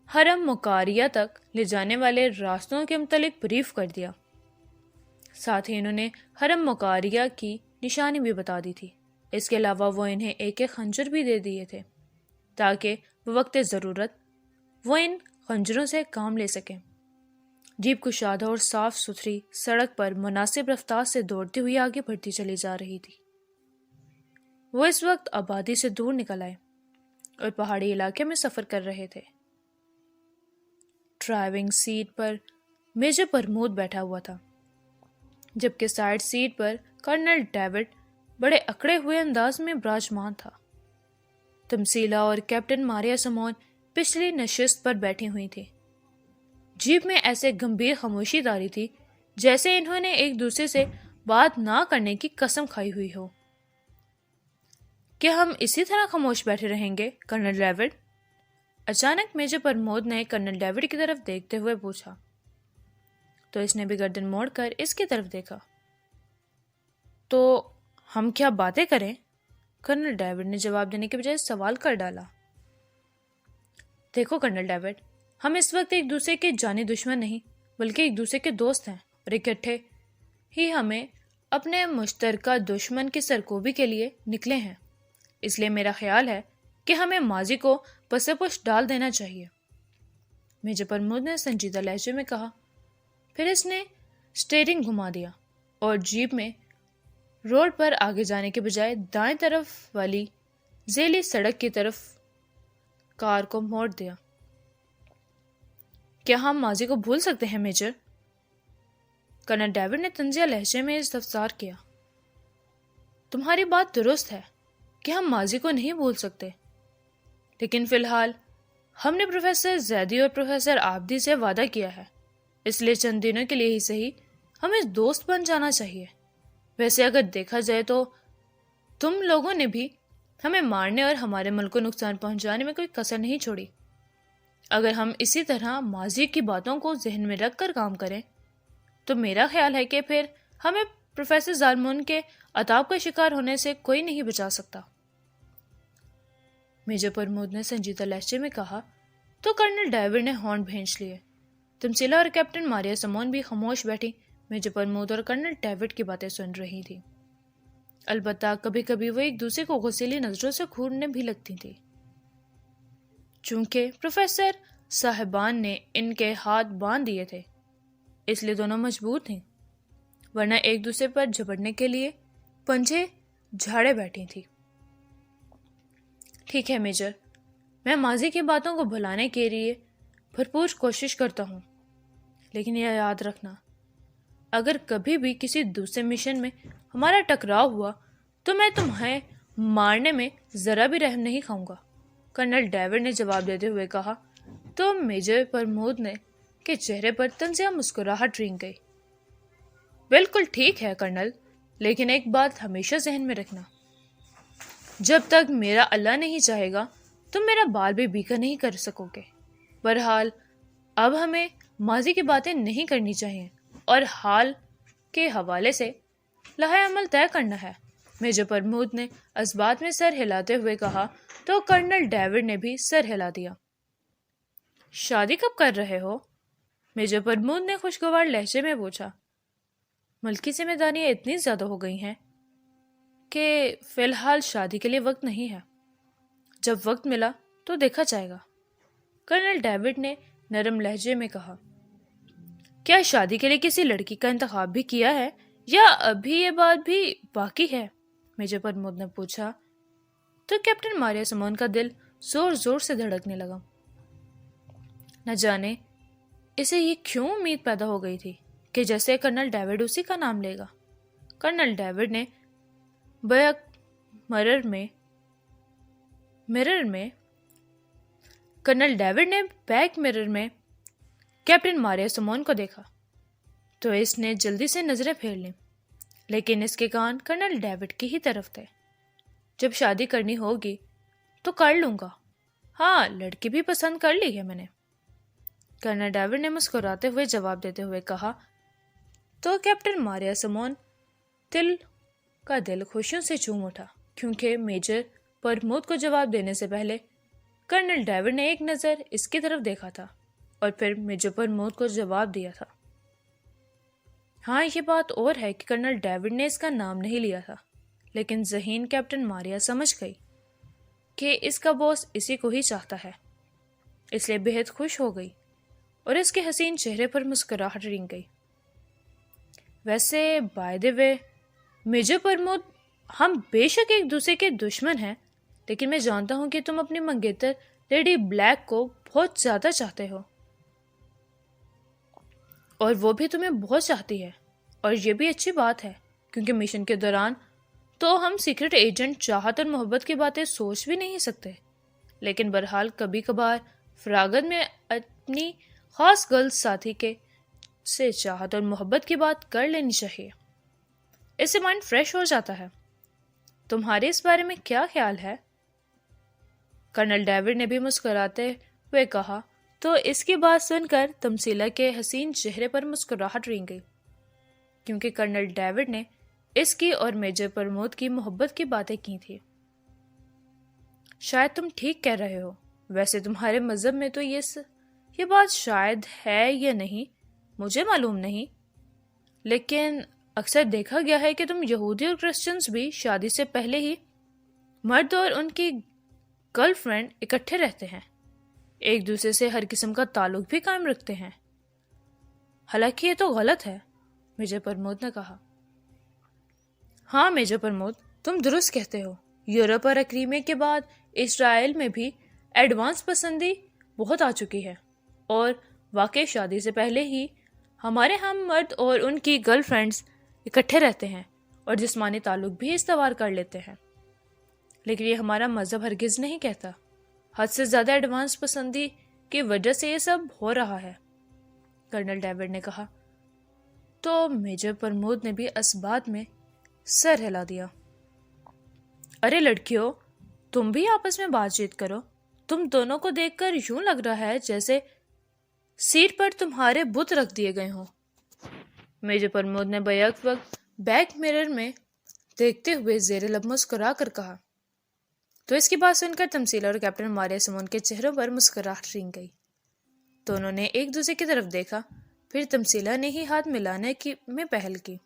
حرم مکاریہ تک لے جانے والے راستوں کے متعلق بریف کر دیا۔ ساتھ ہی انہوں نے حرم مکاریہ کی نشانی بھی بتا دی تھی۔ اس کے علاوہ وہ انہیں ایک خنجر بھی دے دیے تھے تاکہ وقت ضرورت وہ ان خنجروں سے کام لے سکیں۔ جیپ کشادہ اور صاف ستھری سڑک پر مناسب رفتار سے دوڑتی ہوئی آگے بڑھتی چلی جا رہی تھی۔ وہ اس وقت آبادی سے دور نکل آئے اور پہاڑی علاقے میں سفر کر رہے تھے۔ ڈرائیونگ سیٹ پر میجر پرمود بیٹھا ہوا تھا، جبکہ سائیڈ سیٹ پر کرنل ڈیوڈ بڑے اکڑے ہوئے انداز میں براجمان تھا۔ تمثیلہ اور کیپٹن ماریا سمون پچھلی نشست پر بیٹھی ہوئی تھی۔ جیپ میں ایسے گمبھیر خاموشی داری تھی جیسے انہوں نے ایک دوسرے سے بات نہ کرنے کی قسم کھائی ہوئی ہو۔ کیا ہم اسی طرح خاموش بیٹھے رہیں گے کرنل ڈیوڈ؟ اچانک میجر پرمود نے کرنل ڈیوڈ کی طرف دیکھتے ہوئے پوچھا۔ تو اس نے بھی گردن موڑ کر اس کی طرف دیکھا۔ تو ہم کیا باتیں کریں؟ کرنل ڈیوڈ نے جواب دینے کے بجائے سوال کر ڈالا۔ دیکھو کرنل ڈیوڈ، ہم اس وقت ایک دوسرے کے جانی دشمن نہیں بلکہ ایک دوسرے کے دوست ہیں، اور اکٹھے ہی ہمیں اپنے مشترکہ دشمن کی سرکوبی کے لیے نکلے ہیں۔ اس لیے میرا خیال ہے کہ ہمیں ماضی کو پس پش ڈال دینا چاہیے، میجر پرمود نے سنجیدہ لہجے میں کہا۔ پھر اس نے اسٹیئرنگ گھما دیا اور جیپ میں روڈ پر آگے جانے کے بجائے دائیں طرف والی ذیلی سڑک کی طرف کار کو موڑ دیا۔ کیا ہم ماضی کو بھول سکتے ہیں میجر؟ کرنل ڈیوڈ نے طنزیہ لہجے میں استفسار کیا۔ تمہاری بات درست ہے کہ ہم ماضی کو نہیں بھول سکتے، لیکن فی الحال ہم نے پروفیسر زیدی اور پروفیسر آبدی سے وعدہ کیا ہے، اس لیے چند دنوں کے لیے ہی صحیح ہمیں دوست بن جانا چاہیے۔ ویسے اگر دیکھا جائے تو تم لوگوں نے بھی ہمیں مارنے اور ہمارے ملک کو نقصان پہنچانے میں کوئی کسر نہیں چھوڑی۔ اگر ہم اسی طرح ماضی کی باتوں کو ذہن میں رکھ کر کام کریں تو میرا خیال ہے کہ پھر ہمیں پروفیسر زالمون کے عطاب کا شکار ہونے سے کوئی نہیں بچا سکتا، میجر پرمود نے سنجیدہ لہجے میں کہا۔ تو کرنل ڈیوڈ نے ہارن بھینچ لیے۔ تمسیلا اور کیپٹن ماریا سمون بھی خاموش بیٹھی میجر پرمود اور کرنل ڈیوڈ کی باتیں سن رہی تھی۔ البتہ کبھی کبھی وہ ایک دوسرے کو غصیلی نظروں سے گھورنے بھی لگتی تھی۔ چونکہ پروفیسر صاحبان نے ان کے ہاتھ باندھ دیے تھے، اس لیے دونوں مجبور تھیں، ورنہ ایک دوسرے پر جھپٹنے کے لیے پنجے جھاڑے بیٹھی تھی۔ ٹھیک ہے میجر، میں ماضی کی باتوں کو بھلانے کے لیے بھرپور کوشش کرتا ہوں، لیکن یہ یاد رکھنا، اگر کبھی بھی کسی دوسرے مشن میں ہمارا ٹکراؤ ہوا تو میں تمہیں مارنے میں ذرا بھی رحم نہیں کھاؤں گا، کرنل ڈیوڈ نے جواب دیتے ہوئے کہا۔ تو میجر پرمود نے کے چہرے پر طنزیہ مسکراہٹ رنگ گئی۔ بالکل ٹھیک ہے کرنل، لیکن ایک بات ہمیشہ ذہن میں رکھنا، جب تک میرا اللہ نہیں چاہے گا تم میرا بال بھی بیکا نہیں کر سکو گے۔ بہرحال اب ہمیں ماضی کی باتیں نہیں کرنی چاہیے اور حال کے حوالے سے لائحہ عمل طے کرنا ہے، میجر پرمود نے اس بات میں سر ہلاتے ہوئے کہا۔ تو کرنل ڈیوڈ نے بھی سر ہلا دیا۔ شادی کب کر رہے ہو؟ میجر پرمود نے خوشگوار لہجے میں پوچھا۔ ملکی ذمہ داریاں اتنی زیادہ ہو گئی ہیں کہ فی الحال شادی کے لیے وقت نہیں ہے، جب وقت ملا تو دیکھا جائے گا، کرنل ڈیوڈ نے نرم لہجے میں کہا۔ کیا شادی کے لیے کسی لڑکی کا انتخاب بھی کیا ہے یا ابھی یہ بات بھی باقی ہے؟ میجر پرمود نے پوچھا۔ تو کیپٹن ماریا سمون کا دل زور زور سے دھڑکنے لگا۔ نہ جانے اسے یہ کیوں امید پیدا ہو گئی تھی کہ جیسے کرنل ڈیوڈ اسی کا نام لے گا۔ کرنل ڈیوڈ نے بیک مرر میں کیپٹن ماریا سمون کو دیکھا تو اس نے جلدی سے نظریں پھیر لیں، لیکن اس کے کان کرنل ڈیوڈ کی ہی طرف تھے۔ جب شادی کرنی ہوگی تو کر لوں گا، ہاں لڑکی بھی پسند کر لی ہے میں نے، کرنل ڈیوڈ نے مسکراتے ہوئے جواب دیتے ہوئے کہا۔ تو کیپٹن ماریا سمون دل خوشیوں سے چوم اٹھا، کیونکہ میجر پرمود کو جواب دینے سے پہلے کرنل ڈیوڈ نے ایک نظر اس کی طرف دیکھا تھا اور پھر میجر پرمود کو جواب دیا تھا۔ ہاں یہ بات اور ہے کہ کرنل ڈیوڈ نے اس کا نام نہیں لیا تھا، لیکن ذہین کیپٹن ماریا سمجھ گئی کہ اس کا باس اسی کو ہی چاہتا ہے، اس لیے بہت خوش ہو گئی اور اس کے حسین چہرے پر مسکراہٹ رنگ گئی۔ ویسے by the way Major Pramod, ہم بے شک ایک دوسرے کے دشمن ہیں، لیکن میں جانتا ہوں کہ تم اپنی منگیتر لیڈی بلیک کو بہت زیادہ چاہتے ہو اور وہ بھی تمہیں بہت چاہتی ہے، اور یہ بھی اچھی بات ہے کیونکہ مشن کے دوران تو ہم سیکرٹ ایجنٹ چاہت اور محبت کی باتیں سوچ بھی نہیں سکتے، لیکن بہرحال کبھی کبھار فراغت میں اپنی خاص گرل ساتھی سے چاہت اور محبت کی بات کر لینی چاہیے، اس سے مائنڈ فریش ہو جاتا ہے۔ تمہارے اس بارے میں کیا خیال ہے؟ کرنل ڈیوڈ نے بھی مسکراتے ہوئے کہا۔ تو اس کی بات سن کر تمثیلہ کے حسین چہرے پر مسکراہٹ رنگ گئی، کیونکہ کرنل ڈیوڈ نے اس کی اور میجر پرمود کی محبت کی باتیں کی تھی۔ شاید تم ٹھیک کہہ رہے ہو، ویسے تمہارے مذہب میں تو یہ بات شاید ہے یا نہیں مجھے معلوم نہیں، لیکن اکثر دیکھا گیا ہے کہ تم یہودی اور کرسچنز بھی شادی سے پہلے ہی مرد اور ان کی گرل فرینڈ اکٹھے رہتے ہیں، ایک دوسرے سے ہر قسم کا تعلق بھی قائم رکھتے ہیں۔ حالانکہ یہ تو غلط ہے، میجر پرمود نے کہا۔ ہاں میجر پرمود، تم درست کہتے ہو۔ یورپ اور اکریمے کے بعد اسرائیل میں بھی ایڈوانس پسندی بہت آ چکی ہے، اور واقعی شادی سے پہلے ہی ہمارے ہم مرد اور ان کی گرل فرینڈز اکٹھے رہتے ہیں اور جسمانی تعلق بھی استوار کر لیتے ہیں، لیکن یہ ہمارا مذہب ہرگز نہیں کہتا۔ حد سے زیادہ ایڈوانس پسندی کی وجہ سے یہ سب ہو رہا ہے، کرنل ڈیوڈ نے کہا۔ تو میجر پرمود نے بھی اس بات میں سر ہلا دیا۔ ارے لڑکیوں، تم بھی آپس میں بات چیت کرو، تم دونوں کو دیکھ کر یوں لگ رہا ہے جیسے سیٹ پر تمہارے بت رکھ دیے گئے ہوں، میجر پرمود نے بیک وقت بیک میرر میں دیکھتے ہوئے زیر لب مسکرا کر کہا۔ تو اس کی بات سن کر تمثیلہ اور کیپٹن ماریا سمون کے چہروں پر مسکراہٹ رنگ گئی۔ دونوں نے ایک دوسرے کی طرف دیکھا، پھر تمثیلہ نے ہی ہاتھ ملانے میں پہل کی۔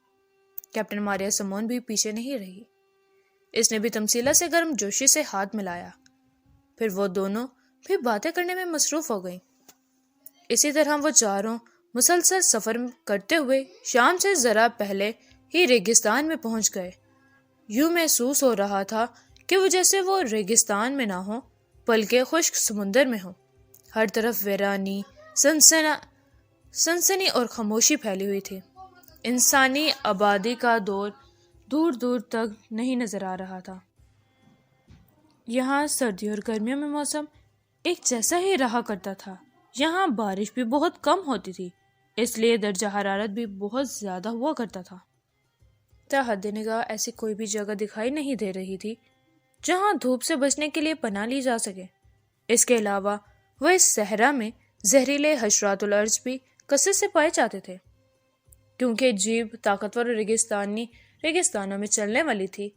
کیپٹن ماریا سمون بھی پیچھے نہیں رہی، اس نے بھی تمثیلہ سے گرم جوشی سے ہاتھ ملایا، پھر وہ دونوں بھی باتیں کرنے میں مصروف ہو گئیں۔ اسی طرح وہ چاروں مسلسل سفر کرتے ہوئے شام سے ذرا پہلے ہی ریگستان میں پہنچ گئے۔ یوں محسوس ہو رہا تھا کہ وہ جیسے وہ ریگستان میں نہ ہو بلکہ خشک سمندر میں ہو۔ ہر طرف ویرانی، سنسنی اور خاموشی پھیلی ہوئی تھی۔ انسانی آبادی کا دور دور دور تک نہیں نظر آ رہا تھا۔ یہاں سردیوں اور گرمیوں میں موسم ایک جیسا ہی رہا کرتا تھا۔ یہاں بارش بھی بہت کم ہوتی تھی، اس لیے درجہ حرارت بھی بہت زیادہ ہوا کرتا تھا۔ تحت نگاہ ایسی کوئی بھی جگہ دکھائی نہیں دے رہی تھی جہاں دھوپ سے بچنے کے لیے پناہ لی جا سکے۔ اس کے علاوہ وہ اس صحرا میں زہریلے حشرات الارض بھی کثرت سے پائے جاتے تھے۔ کیونکہ جیب طاقتور ریگستانوں میں چلنے والی تھی،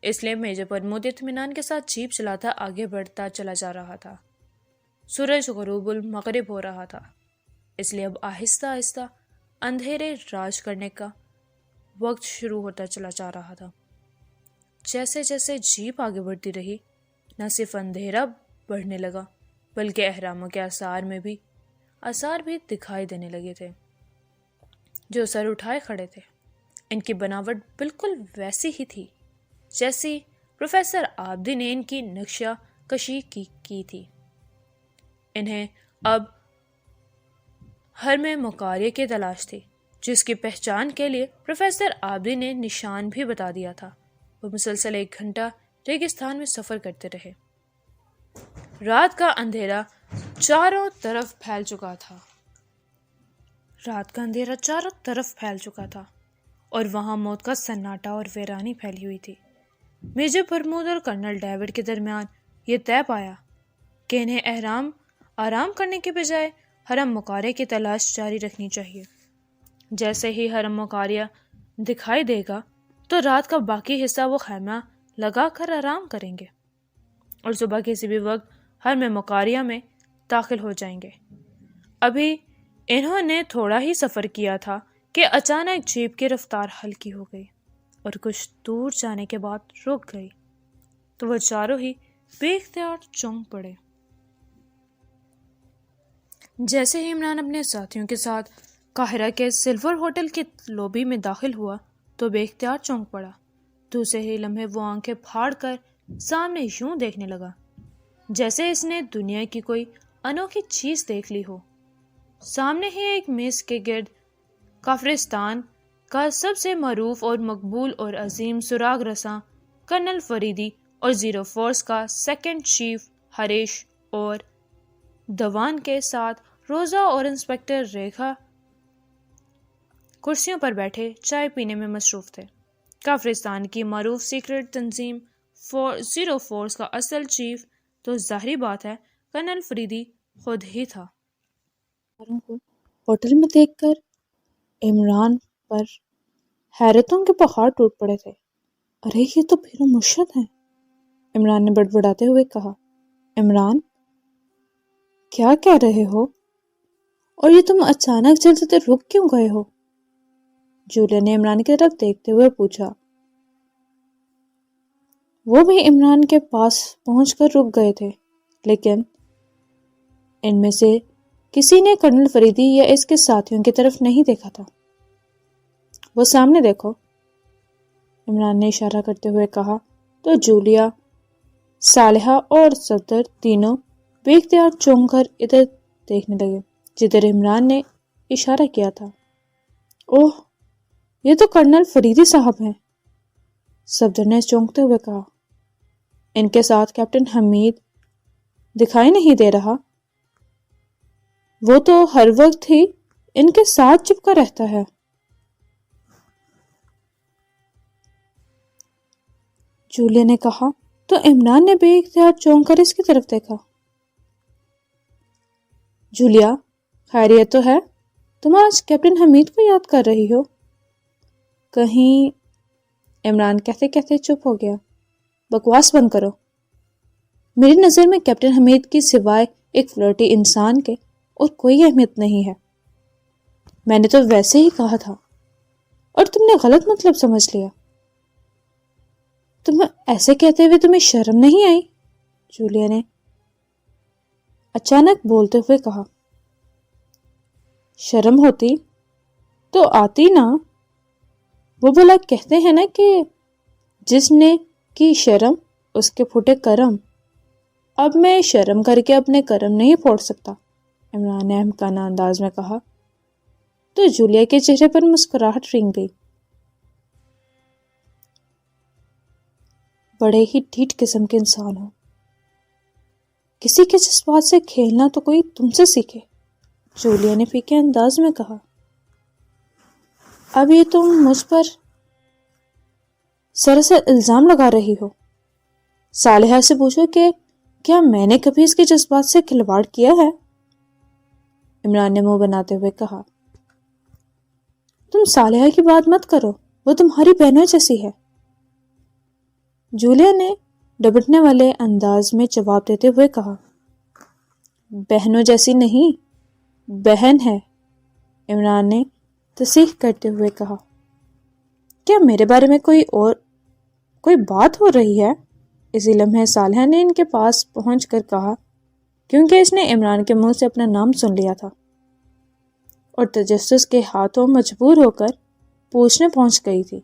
اس لیے میجر پرمود اطمینان کے ساتھ جیپ چلاتا آگے بڑھتا چلا جا رہا تھا۔ سورج غروب المغرب ہو رہا تھا، اس لیے اب آہستہ آہستہ اندھیرے راج کرنے کا وقت شروع ہوتا چلا جا رہا تھا۔ جیسے جیسے جیپ آگے بڑھتی رہی، نہ صرف اندھیرا بڑھنے لگا بلکہ اہراموں کے آثار بھی دکھائی دینے لگے تھے، جو سر اٹھائے کھڑے تھے۔ ان کی بناوٹ بالکل ویسی ہی تھی جیسی پروفیسر آبدی نے ان کی نقشہ کشی کی تھی۔ انہیں اب حرم مکاریہ کی تلاش تھی، جس کی پہچان کے لیے پروفیسر آبدی نے نشان بھی بتا دیا تھا۔ وہ مسلسل 1 گھنٹہ ریگستان میں سفر کرتے رہے۔ رات کا اندھیرا چاروں طرف پھیل چکا تھا اور وہاں موت کا سناٹا اور ویرانی پھیلی ہوئی تھی۔ میجر پرمود اور کرنل ڈیوڈ کے درمیان یہ طے پایا کہ انہیں آرام کرنے کے بجائے حرم مکاریہ کی تلاش جاری رکھنی چاہیے۔ جیسے ہی حرم مکاریہ دکھائی دے گا تو رات کا باقی حصہ وہ خیمہ لگا کر آرام کریں گے اور صبح کسی بھی وقت حرم مکاریہ میں داخل ہو جائیں گے۔ ابھی انہوں نے تھوڑا ہی سفر کیا تھا کہ اچانک جیپ کی رفتار ہلکی ہو گئی اور کچھ دور جانے کے بعد رک گئی، تو وہ چاروں ہی بے اختیار چونک پڑے۔ جیسے ہی عمران اپنے ساتھیوں کے ساتھ قاہرہ کے سلور ہوٹل کی لوبی میں داخل ہوا تو بے اختیار چونک پڑا۔ دوسرے ہی لمحے وہ آنکھیں پھاڑ کر سامنے یوں دیکھنے لگا جیسے اس نے دنیا کی کوئی انوکھی چیز دیکھ لی ہو۔ سامنے ہی ایک میز کے گرد کافرستان کا سب سے معروف اور مقبول اور عظیم سراغ رساں کرنل فریدی اور زیرو فورس کا سیکنڈ چیف ہریش اور دوان کے ساتھ روزہ اور انسپکٹر ریکھا کرسیوں پر بیٹھے چائے پینے میں مصروف تھے۔ کافرستان کی معروف سیکرٹ تنظیم زیرو فورس کا اصل چیف تو ظاہری بات ہے کرنل فریدی خود ہی تھا۔ کو ہوٹل میں دیکھ کر عمران پر حیرتوں کے پہاڑ ٹوٹ پڑے تھے۔ ارے یہ تو پیر مرشد ہیں، عمران نے بڑبڑاتے ہوئے کہا۔ عمران، کیا کہہ رہے ہو؟ اور یہ تم اچانک چلتے رک کیوں گئے ہو؟ جولیا نے عمران کی طرف دیکھتے ہوئے پوچھا۔ وہ بھی عمران کے پاس پہنچ کر رک گئے تھے، لیکن ان میں سے کسی نے کرنل فریدی یا اس کے ساتھیوں کی طرف نہیں دیکھا تھا۔ وہ سامنے دیکھو، عمران نے اشارہ کرتے ہوئے کہا تو جولیا، صالحہ اور صفدر تینوں بے اختیار چونک کر ادھر دیکھنے لگے جدھر عمران نے اشارہ کیا تھا۔ اوہ، یہ تو کرنل فریدی صاحب ہیں، صفدر نے چونکتے ہوئے کہا۔ ان کے ساتھ کیپٹن حمید دکھائی نہیں دے رہا؟ وہ تو ہر وقت ہی ان کے ساتھ چپکا رہتا ہے۔ جولیا نے کہا تو عمران نے بے اختیار چونک کر اس کی طرف دیکھا۔ جولیا، خیریت تو ہے؟ تم آج کیپٹن حمید کو یاد کر رہی ہو؟ کہیں، عمران کہتے کہتے چپ ہو گیا۔ بکواس بند کرو، میری نظر میں کیپٹن حمید کی سوائے ایک فلرٹی انسان کے اور کوئی اہمیت نہیں ہے۔ میں نے تو ویسے ہی کہا تھا اور تم نے غلط مطلب سمجھ لیا۔ تم ایسے کہتے ہوئے تمہیں شرم نہیں آئی؟ جولیا نے اچانک بولتے ہوئے کہا۔ شرم ہوتی تو آتی نا، وہ بھلا کہتے ہیں نا کہ جس نے کی شرم اس کے پھوٹے کرم۔ اب میں شرم کر کے اپنے کرم نہیں پھوڑ سکتا، عمران نے احمقانہ انداز میں کہا تو جولیا کے چہرے پر مسکراہٹ رنگ گئی۔ بڑے ہی ڈھیٹ قسم کے انسان ہو، کسی کے جذبات سے کھیلنا تو کوئی تم سے سیکھے، جولیا نے پھیکے انداز میں کہا۔ اب یہ تم مجھ پر سراسر الزام لگا رہی ہو۔ صالحہ سے پوچھو کہ کیا میں نے کبھی اس کے جذبات سے کھلواڑ کیا ہے؟ عمران نے منہ بناتے ہوئے کہا۔ تم صالحہ کی بات مت کرو، وہ تمہاری بہنوں جیسی ہے، جولیا نے ڈبٹنے والے انداز میں جواب دیتے ہوئے کہا۔ بہنوں جیسی نہیں، بہن ہے، عمران نے تصحیح کرتے ہوئے کہا۔ کیا میرے بارے میں کوئی بات ہو رہی ہے؟ اسی لمحے صالحہ نے ان کے پاس پہنچ کر کہا، کیونکہ اس نے عمران کے منہ سے اپنا نام سن لیا تھا اور تجسس کے ہاتھوں مجبور ہو کر پوچھنے پہنچ گئی تھی۔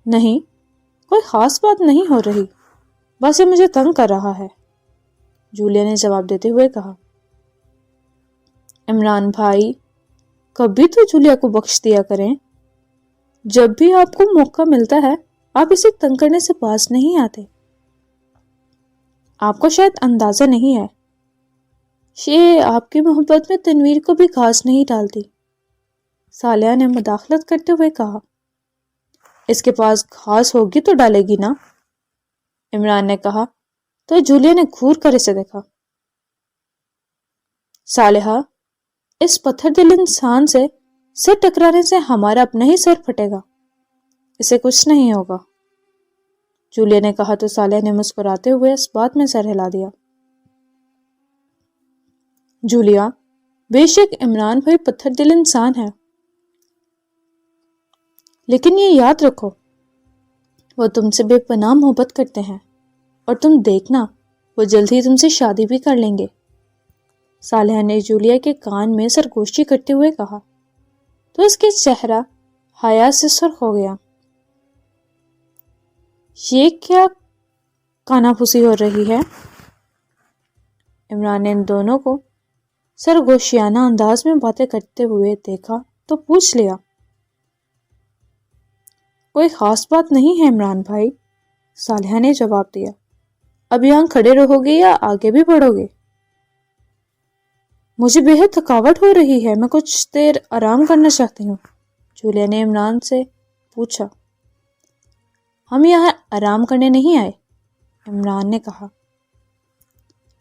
نہیں، کوئی خاص بات نہیں ہو رہی، بس یہ مجھے تنگ کر رہا ہے، جولیا نے جواب دیتے ہوئے کہا۔ عمران بھائی، کبھی تو جولیا کو بخش دیا کریں، جب بھی آپ کو موقع ملتا ہے آپ اسے تنگ کرنے سے باز نہیں آتے۔ آپ کو شاید اندازہ نہیں ہے، یہ آپ کی محبت میں تنویر کو بھی گھاس نہیں ڈالتی، صالحہ نے مداخلت کرتے ہوئے کہا۔ اس کے پاس گھاس ہوگی تو ڈالے گی نا، عمران نے کہا تو جولیا نے گھور کر اسے دیکھا۔ صالحہ، اس پتھر دل انسان سے سر ٹکرانے سے ہمارا اپنا ہی سر پھٹے گا، اسے کچھ نہیں ہوگا، جولیا نے کہا تو صالحہ نے مسکراتے ہوئے اس بات میں سر ہلا دیا۔ جولیا، بے شک عمران بھائی پتھر دل انسان ہے، لیکن یہ یاد رکھو وہ تم سے بے پناہ محبت کرتے ہیں اور تم دیکھنا وہ جلد ہی تم سے شادی بھی کر لیں گے، صالحہ نے جولیا کے کان میں سرگوشی کرتے ہوئے کہا تو اس کے چہرہ حیا سے سرخ ہو گیا۔ یہ کیا کانا پھوسی ہو رہی ہے؟ عمران نے ان دونوں کو سرگوشیانہ انداز میں باتیں کرتے ہوئے دیکھا تو پوچھ لیا۔ کوئی خاص بات نہیں ہے عمران بھائی، صالحہ نے جواب دیا۔ اب یہاں کھڑے رہو گے یا آگے بھی بڑھو گے؟ مجھے بے حد تھکاوٹ ہو رہی ہے، میں کچھ دیر آرام کرنا چاہتی ہوں، جولیا نے عمران سے پوچھا۔ ہم یہاں آرام کرنے نہیں آئے، عمران نے کہا۔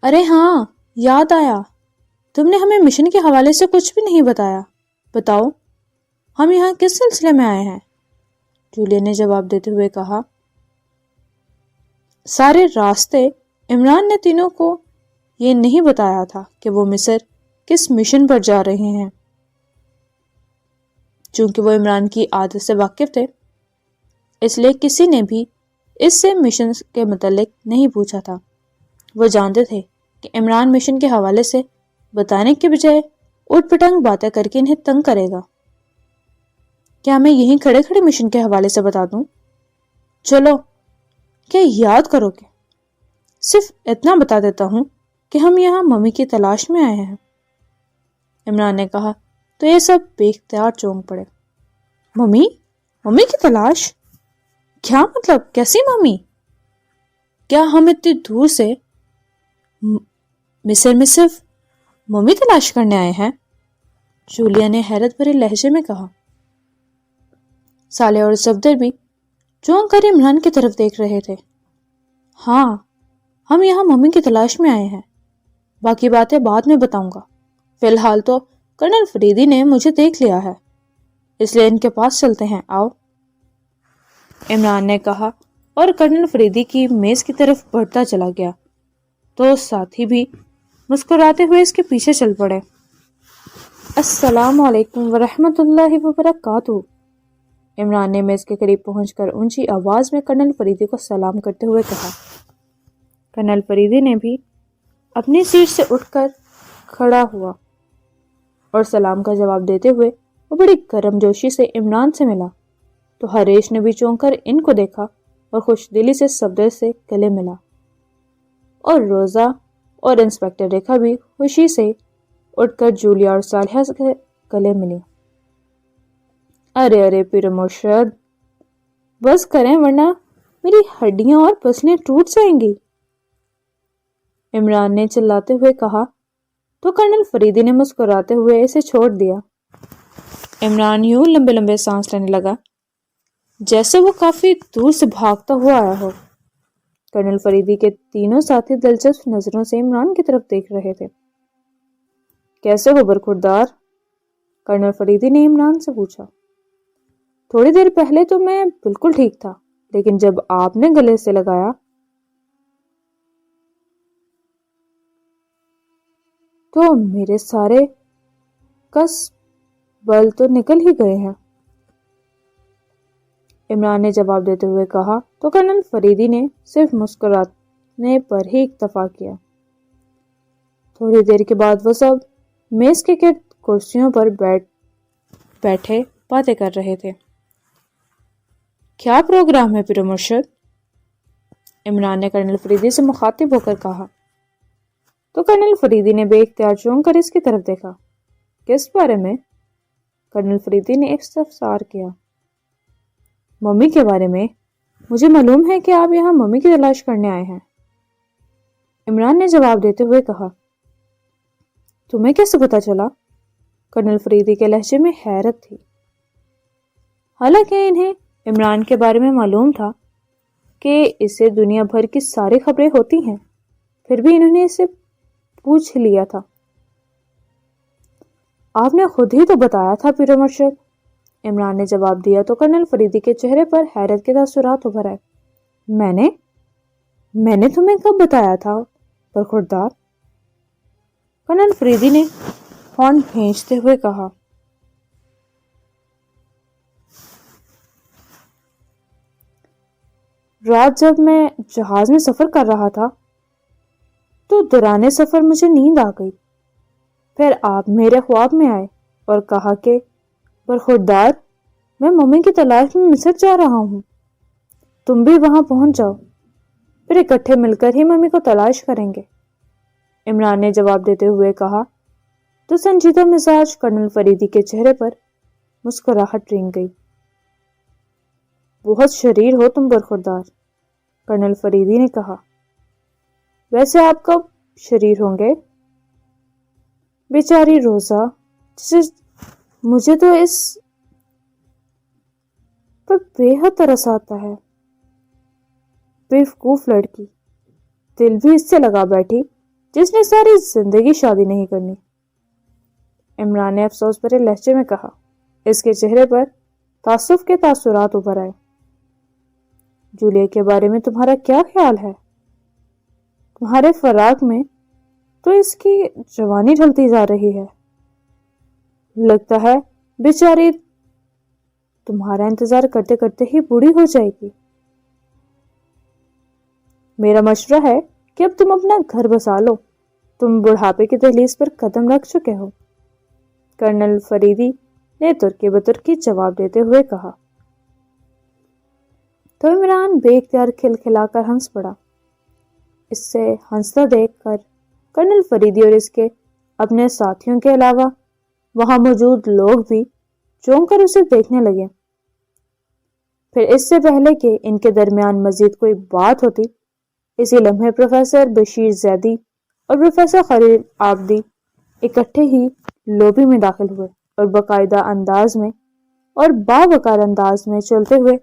ارے ہاں، یاد آیا، تم نے ہمیں مشن کے حوالے سے کچھ بھی نہیں بتایا. بتاؤ ہم یہاں کس سلسلے میں آئے ہیں؟ جولیا نے جواب دیتے ہوئے کہا. سارے راستے عمران نے تینوں کو یہ نہیں بتایا تھا کہ وہ مصر کس مشن پر جا رہے ہیں. چونکہ وہ عمران کی عادت سے واقف تھے اس لیے کسی نے بھی اس سے مشن کے متعلق نہیں پوچھا تھا. وہ جانتے تھے کہ عمران مشن کے حوالے سے بتانے کے بجائے اٹھ پٹانگ باتیں کر کے انہیں تنگ کرے گا. کیا میں یہیں کھڑے کھڑے مشن کے حوالے سے بتا دوں؟ چلو کیا یاد کرو گے؟ صرف اتنا بتا دیتا ہوں کہ ہم یہاں ممی کی تلاش میں آئے ہیں. عمران نے کہا تو یہ سب بے اختیار چونک پڑے. ممی؟ ممی کی تلاش؟ کیا مطلب؟ کیسی ممی؟ کیا ہم اتنی دور سے مصر میں صرف ممی تلاش کرنے آئے ہیں؟ جولیا نے حیرت بھرے لہجے میں کہا. صالح اور صفدر بھی چونک کر عمران کی طرف دیکھ رہے تھے. ہاں ہم یہاں ممی کی تلاش میں آئے ہیں. باقی باتیں بعد میں بتاؤں گا. فی الحال تو کرنل فریدی نے مجھے دیکھ لیا ہے اس لیے ان کے پاس چلتے ہیں. آؤ. عمران نے کہا اور کرنل فریدی کی میز کی طرف بڑھتا چلا گیا تو ساتھی بھی مسکراتے ہوئے اس کے پیچھے چل پڑے. السلام علیکم ورحمۃ اللہ وبرکاتہ. عمران نے میز کے قریب پہنچ کر اونچی آواز میں کرنل فریدی کو سلام کرتے ہوئے کہا. کرنل فریدی نے بھی اپنی سیٹ سے اٹھ کر کھڑا ہوا اور سلام کا جواب دیتے ہوئے وہ بڑی گرم جوشی سے عمران سے ملا تو حریش نے بھی چونک کر ان کو دیکھا اور خوش دلی سے صفدر سے گلے ملا اور روزہ اور انسپیکٹر ریکھا بھی خوشی سے اٹھ کر جولیا اور صالحہ سے گلے ملی. ارے ارے پیر مرشد بس کریں ورنہ میری ہڈیاں اور پسلیاں ٹوٹ جائیں گی. عمران نے چلاتے ہوئے کہا تو کرنل فریدی نے مسکراتے ہوئے اسے چھوڑ دیا. عمران یوں لمبے لمبے سانس لینے لگا جیسے وہ کافی دور سے بھاگتا ہوا آیا ہو. کرنل فریدی کے تینوں ساتھی دلچسپ نظروں سے عمران کی طرف دیکھ رہے تھے. کیسے ہو برخوردار؟ کرنل فریدی نے عمران سے پوچھا. تھوڑی دیر پہلے تو میں بالکل ٹھیک تھا لیکن جب آپ نے گلے سے لگایا تو میرے سارے کس بل تو نکل ہی گئے ہیں. عمران نے جواب دیتے ہوئے کہا تو کرنل فریدی نے صرف مسکرانے پر ہی اکتفا کیا. تھوڑی دیر کے بعد وہ سب میز کے گرد کرسیوں پر بیٹھے باتیں کر رہے تھے. کیا پروگرام ہے پیر مرشد؟ عمران نے کرنل فریدی سے مخاطب ہو کر کہا تو کرنل فریدی نے بے اختیار چونک کر اس کی طرف دیکھا. کس بارے میں؟ کرنل فریدی نے استفسار کیا. ممی کے بارے میں. مجھے معلوم ہے کہ آپ یہاں ممی کی تلاش کرنے آئے ہیں. عمران نے جواب دیتے ہوئے کہا. تمہیں کیسے پتا چلا؟ کرنل فریدی کے لہجے میں حیرت تھی. حالانکہ انہیں عمران کے بارے میں معلوم تھا کہ اسے دنیا بھر کی ساری خبریں ہوتی ہیں پھر بھی انہوں نے اسے پوچھ لیا تھا. آپ نے خود ہی تو بتایا تھا پیر مرشد. عمران نے جواب دیا تو کرنل فریدی کے چہرے پر حیرت کے تاثرات ابھر آئے. میں نے تمہیں کب بتایا تھا برخوردار؟ کرنل فریدی نے ہارن کھینچتے ہوئے کہا. رات جب میں جہاز میں سفر کر رہا تھا تو دوران سفر مجھے نیند آ گئی. پھر آپ میرے خواب میں آئے اور کہا کہ برخوردار میں ممی کی تلاش میں مصر جا رہا ہوں. تم بھی وہاں پہنچ جاؤ پھر اکٹھے مل کر ہی ممی کو تلاش کریں گے. عمران نے جواب دیتے ہوئے کہا تو سنجیدہ مزاج کرنل فریدی کے چہرے پر مسکراہٹ رنگ گئی. بہت شریر ہو تم برخوردار. کرنل فریدی نے کہا. ویسے آپ کب شریر ہوں گے؟ بیچاری روزہ مجھے تو اس پر بے حد ترس آتا ہے. بیوقوف لڑکی. دل بھی اس سے لگا بیٹھی جس نے ساری زندگی شادی نہیں کرنی. عمران نے افسوس بھرے لہجے میں کہا۔ اس کے چہرے پر تعصب کے تاثرات ابھر آئے۔ جولیا کے بارے میں تمہارا کیا خیال ہے؟ تمہارے فراق میں تو اس کی جوانی ڈھلتی جا رہی ہے، لگتا ہے بیچاری تمہارا انتظار کرتے کرتے ہی بوڑھی ہو جائے گی۔ میرا مشورہ ہے کہ اب تم اپنا گھر بسا لو، تم بڑھاپے کی دہلیز پر قدم رکھ چکے ہو، کرنل فریدی نے ترکی بترکی جواب دیتے ہوئے کہا۔ تو عمران بے اختیار کھلکھلا کر ہنس پڑا۔ اس سے ہنستا دیکھ کر کرنل فریدی اور اس کے اپنے ساتھیوں کے علاوہ وہاں موجود لوگ بھی چونک کر اسے دیکھنے لگے۔ پھر اس سے پہلے کہ ان کے درمیان مزید کوئی بات ہوتی، اسی لمحے پروفیسر بشیر زیدی اور پروفیسر خلیل آبدی اکٹھے ہی لوبی میں داخل ہوئے اور باقاعدہ انداز میں اور باوقار انداز میں چلتے ہوئے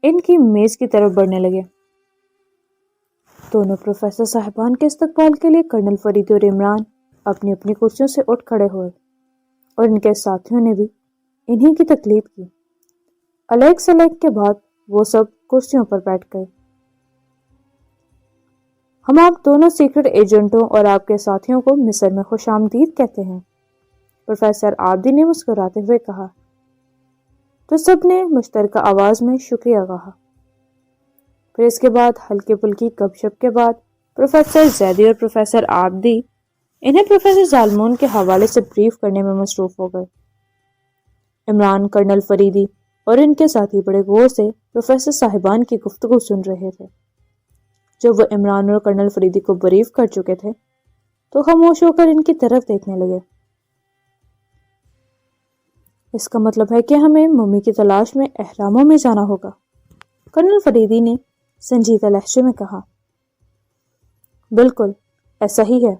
ان کی میز کی طرف بڑھنے لگے۔ دونوں پروفیسر صاحبان کے استقبال کے لیے کرنل فریدی اور عمران اپنی اپنی کرسیوں سے اٹھ کھڑے ہوئے اور ان کے ساتھیوں نے بھی انہی کی تقلید کی۔ الیک سلیک کے بعد وہ سب کرسیوں پر بیٹھ گئے۔ ہم آپ دونوں سیکرٹ ایجنٹوں اور آپ کے ساتھیوں کو مصر میں خوش آمدید کہتے ہیں، پروفیسر آبدی نے مسکراتے ہوئے کہا۔ تو سب نے مشترکہ آواز میں شکریہ کہا۔ پھر اس کے بعد ہلکی پھلکی گپ شپ کے بعد پروفیسر زیدی اور پروفیسر آبدی انہیں پروفیسر ظالمون کے حوالے سے بریف کرنے میں مصروف ہو گئے۔ عمران، کرنل فریدی اور ان کے ساتھی بڑے غور سے پروفیسر صاحبان کی گفتگو سن رہے تھے۔ جب وہ عمران اور کرنل فریدی کو بریف کر چکے تھے تو خاموش ہو کر ان کی طرف دیکھنے لگے۔ اس کا مطلب ہے کہ ہمیں ممی کی تلاش میں اہراموں میں جانا ہوگا، کرنل فریدی نے سنجیدہ لہجے میں کہا۔ بالکل ایسا ہی ہے،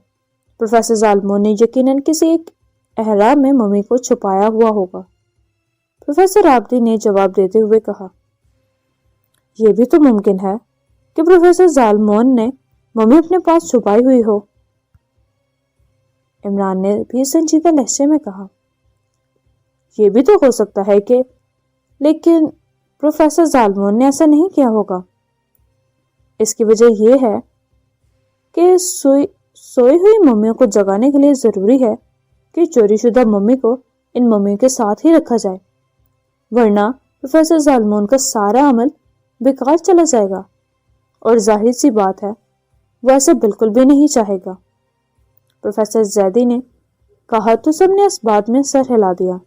پروفیسر ظالمون نے یقیناً کسی ایک اہرام میں ممی کو چھپایا ہوا ہوگا، پروفیسر آبدی نے جواب دیتے ہوئے کہا۔ یہ بھی تو ممکن ہے کہ پروفیسر ظالمون نے ممی اپنے پاس چھپائی ہوئی ہو، عمران نے بھی سنجیدہ لہجے میں کہا۔ یہ بھی تو ہو سکتا ہے کہ، لیکن پروفیسر ظالمون نے ایسا نہیں کیا ہوگا۔ اس کی وجہ یہ ہے کہ سوئی ہوئی ممیوں کو جگانے کے لیے ضروری ہے کہ چوری شدہ ممی کو ان ممیوں کے ساتھ ہی رکھا جائے، ورنہ پروفیسر ظالمون کا سارا عمل بیکار چلا جائے گا، اور ظاہر سی بات ہے وہ ایسے بالکل بھی نہیں چاہے گا۔ پروفیسر زیدی نے کہا تو سب نے اس بات میں سر ہلا دیا۔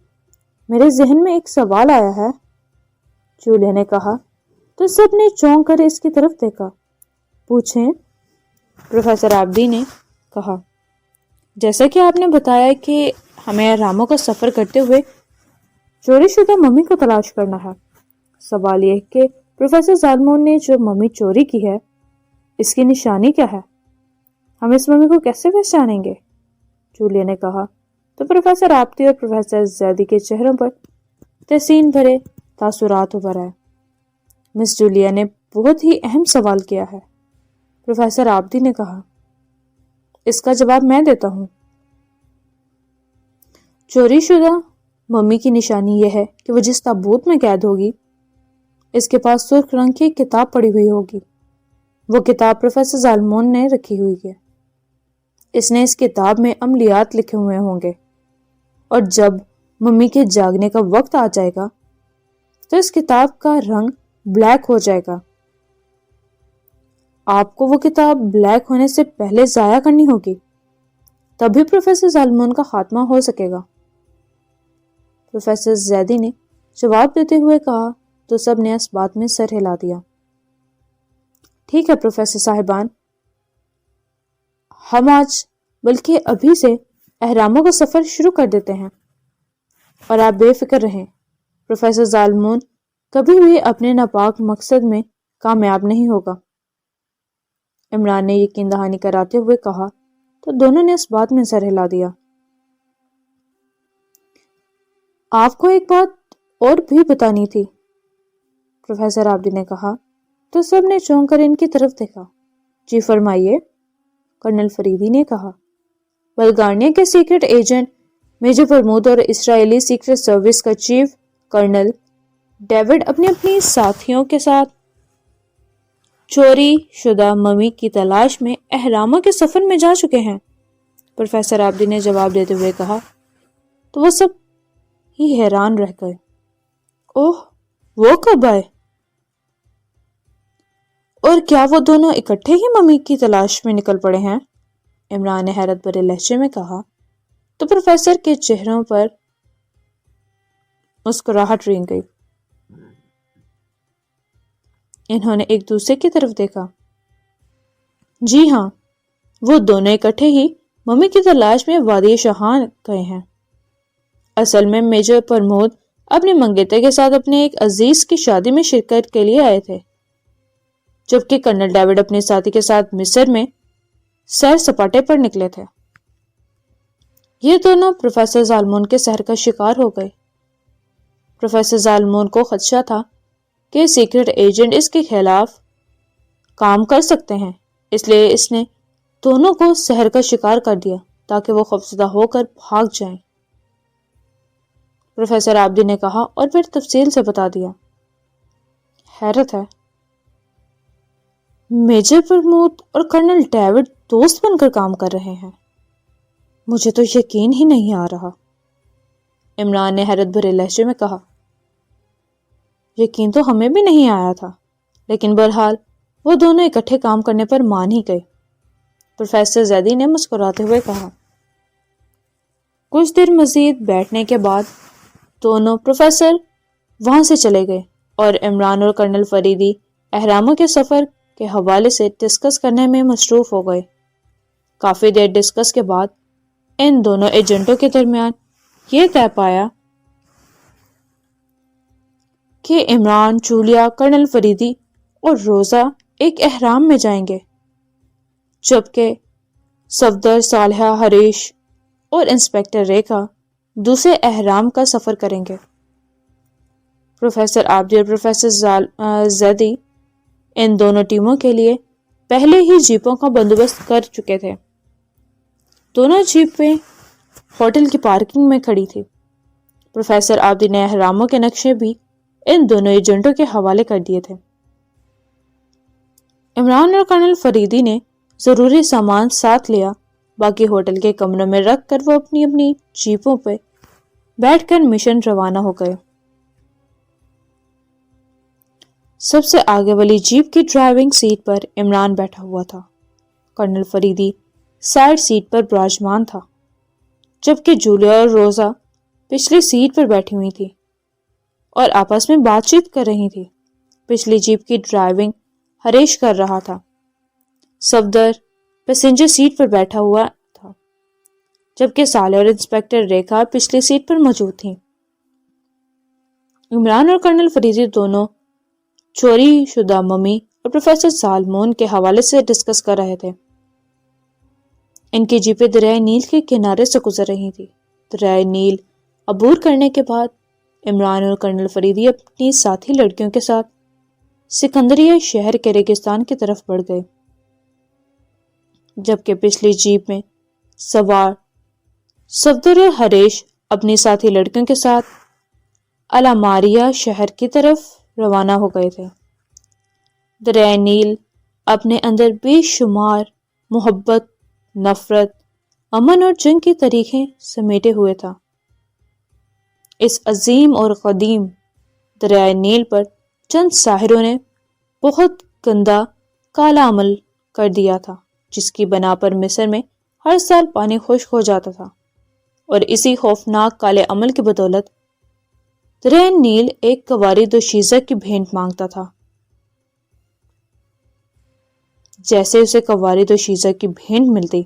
میرے ذہن میں ایک سوال آیا ہے، جولیا نے کہا تو سب نے چونک کر اس کی طرف دیکھا۔ پوچھیں، پروفیسر آبدی نے کہا۔ جیسا کہ آپ نے بتایا کہ ہمیں اہراموں کا سفر کرتے ہوئے چوری شدہ ممی کو تلاش کرنا ہے، سوال یہ کہ پروفیسر ظالمون نے جو ممی چوری کی ہے اس کی نشانی کیا ہے؟ ہم اس ممی کو کیسے پہچانیں گے؟ جولیا نے کہا تو پروفیسر آبدی اور پروفیسر زیدی کے چہروں پر تحسین بھرے تاثرات ابھر آئے۔ مس جولیا نے بہت ہی اہم سوال کیا ہے، پروفیسر آبدی نے کہا۔ اس کا جواب میں دیتا ہوں۔ چوری شدہ ممی کی نشانی یہ ہے کہ وہ جس تابوت میں قید ہوگی اس کے پاس سرخ رنگ کی کتاب پڑی ہوئی ہوگی۔ وہ کتاب پروفیسر ظالمون نے رکھی ہوئی ہے۔ اس نے اس کتاب میں عملیات لکھے ہوئے ہوں گے، اور جب ممی کے جاگنے کا وقت آ جائے گا تو اس کتاب کا رنگ بلیک ہو جائے گا۔ آپ کو وہ کتاب بلیک ہونے سے پہلے ضائع کرنی ہوگی، تبھی پروفیسر ظالمون کا خاتمہ ہو سکے گا، پروفیسر زیدی نے جواب دیتے ہوئے کہا تو سب نے اس بات میں سر ہلا دیا۔ ٹھیک ہے پروفیسر صاحبان، ہم آج بلکہ ابھی سے اہراموں کا سفر شروع کر دیتے ہیں، اور آپ بے فکر رہیں، پروفیسر ظالمون کبھی بھی اپنے ناپاک مقصد میں کامیاب نہیں ہوگا، عمران نے یقین دہانی کراتے ہوئے کہا تو دونوں نے اس بات میں سر ہلا دیا۔ آپ کو ایک بات اور بھی بتانی تھی، پروفیسر آبدی نے کہا تو سب نے چونک کر ان کی طرف دیکھا۔ جی فرمائیے، کرنل فریدی نے کہا۔ بلغاریہ کے سیکرٹ ایجنٹ میجر پرمود اور اسرائیلی سیکرٹ سروس کا چیف کرنل ڈیوڈ اپنے اپنی ساتھیوں کے ساتھ چوری شدہ ممی کی تلاش میں اہراموں کے سفر میں جا چکے ہیں۔ پروفیسر عابدی نے جواب دیتے ہوئے کہا تو وہ سب ہی حیران رہ گئے۔ اوہ، وہ کب آئے؟ اور کیا وہ دونوں اکٹھے ہی ممی کی تلاش میں نکل پڑے ہیں؟ عمران نے حیرت بھرے لہجے میں کہا تو پروفیسر کے چہروں پر مسکراہٹ رنگ گئی۔ انہوں نے ایک دوسرے کی طرف دیکھا۔ جی ہاں، وہ دونوں اکٹھے ہی ممی کی تلاش میں وادی شاہان گئے ہیں۔ اصل میں میجر پرمود اپنے منگیتر کے ساتھ اپنے ایک عزیز کی شادی میں شرکت کے لیے آئے تھے، جبکہ کرنل ڈیوڈ اپنے ساتھی کے ساتھ مصر میں سیر سپاٹے پر نکلے تھے۔ یہ دونوں پروفیسر زالمون کے سحر کا شکار ہو گئے۔ پروفیسر زالمون کو خدشہ تھا کہ سیکرٹ ایجنٹ اس کے خلاف کام کر سکتے ہیں، اس لیے اس نے دونوں کو سحر کا شکار کر دیا تاکہ وہ خوفزدہ ہو کر بھاگ جائیں۔ پروفیسر عابدی نے کہا اور پھر تفصیل سے بتا دیا۔ حیرت ہے، میجر پرمود اور کرنل ڈیوڈ دوست بن کر کام کر رہے ہیں، مجھے تو یقین ہی نہیں آ رہا، عمران نے حیرت بھرے لہجے میں کہا۔ یقین تو ہمیں بھی نہیں آیا تھا، لیکن بہرحال وہ دونوں اکٹھے کام کرنے پر مان ہی گئے، پروفیسر زیدی نے مسکراتے ہوئے کہا۔ کچھ دیر مزید بیٹھنے کے بعد دونوں پروفیسر وہاں سے چلے گئے اور عمران اور کرنل فریدی اہراموں کے سفر کے حوالے سے ڈسکس کرنے میں مصروف ہو گئے۔ کافی دیر ڈسکس کے بعد ان دونوں ایجنٹوں کے درمیان یہ طے پایا کہ عمران، جولیا، کرنل فریدی اور روزہ ایک اہرام میں جائیں گے، جبکہ صفدر، صالحہ، حریش اور انسپیکٹر ریکھا دوسرے اہرام کا سفر کریں گے۔ پروفیسر عابدی اور پروفیسر زیدی ان دونوں ٹیموں کے لیے پہلے ہی جیپوں کا بندوبست کر چکے تھے۔ دونوں جیپیں ہوٹل کی پارکنگ میں کھڑی تھی۔ پروفیسر عابدی نے اہراموں کے نقشے بھی ان دونوں ایجنٹوں کے حوالے کر دیے تھے۔ عمران اور کرنل فریدی نے ضروری سامان ساتھ لیا، باقی ہوٹل کے کمروں میں رکھ کر وہ اپنی اپنی جیپوں پہ بیٹھ کر مشن روانہ ہو گئے۔ سب سے آگے والی جیپ کی ڈرائیونگ سیٹ پر عمران بیٹھا ہوا تھا، کرنل فریدی سائیڈ سیٹ پر براجمان تھا، جبکہ جولیا اور روزہ پچھلی سیٹ پر بیٹھی ہوئی تھی اور آپس میں بات چیت کر رہی تھی۔ پچھلی جیپ کی ڈرائیونگ حریش کر رہا تھا، صفدر پیسنجر سیٹ پر بیٹھا ہوا تھا، جبکہ صالح اور انسپیکٹر ریکھا پچھلی سیٹ پر موجود تھیں۔ عمران اور کرنل فریدی دونوں چوری شدہ ممی اور پروفیسر سالمون کے حوالے سے ڈسکس کر رہے تھے۔ ان کی جیپیں دریائے نیل کے کنارے سے گزر رہی تھی۔ دریائے نیل عبور کرنے کے بعد عمران اور کرنل فریدی اپنی ساتھی لڑکیوں کے ساتھ سکندریہ شہر کے ریگستان کی طرف بڑھ گئے، جبکہ پچھلی جیپ میں سوار صفدر اور حریش اپنی ساتھی لڑکیوں کے ساتھ الاماریہ شہر کی طرف روانہ ہو گئے تھے۔ دریائے نیل اپنے اندر بے شمار محبت، نفرت، امن اور جنگ کی تاریخیں سمیٹے ہوئے تھا۔ اس عظیم اور قدیم دریائے نیل پر چند ساحروں نے بہت گندا کالا عمل کر دیا تھا، جس کی بنا پر مصر میں ہر سال پانی خشک ہو جاتا تھا، اور اسی خوفناک کالے عمل کی بدولت دریائے نیل ایک کواری دوشیزہ کی بھینٹ مانگتا تھا۔ جیسے اسے کواری دوشیزہ کی بھینٹ ملتی،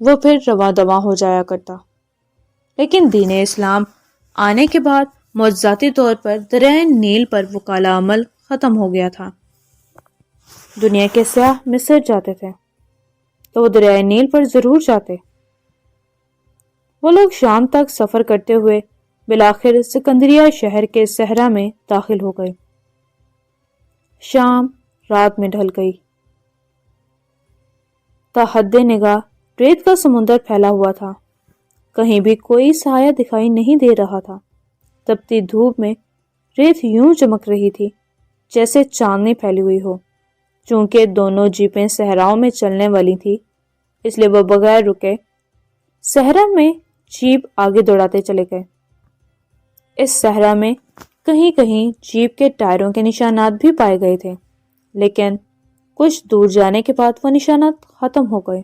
وہ پھر رواں دواں ہو جایا کرتا۔ لیکن دین اسلام آنے کے بعد معجزاتی طور پر دریائے نیل پر وہ کالا عمل ختم ہو گیا تھا۔ دنیا کے سیاح مصر جاتے تھے تو وہ دریائے نیل پر ضرور جاتے۔ وہ لوگ شام تک سفر کرتے ہوئے بالآخر سکندریہ شہر کے صحرا میں داخل ہو گئے۔ شام رات میں ڈھل گئی۔ تا حد نگاہ ریت کا سمندر پھیلا ہوا تھا۔ کہیں بھی کوئی سایہ دکھائی نہیں دے رہا تھا۔ تپتی دھوپ میں ریت یوں چمک رہی تھی جیسے چاندنی پھیلی ہوئی ہو۔ چونکہ دونوں جیپیں صحراؤں میں چلنے والی تھی، اس لیے وہ بغیر رکے صحرا میں جیپ آگے دوڑاتے چلے گئے۔ اس صحرا میں کہیں کہیں جیپ کے ٹائروں کے نشانات بھی پائے گئے تھے، لیکن کچھ دور جانے کے بعد وہ نشانات ختم ہو گئے،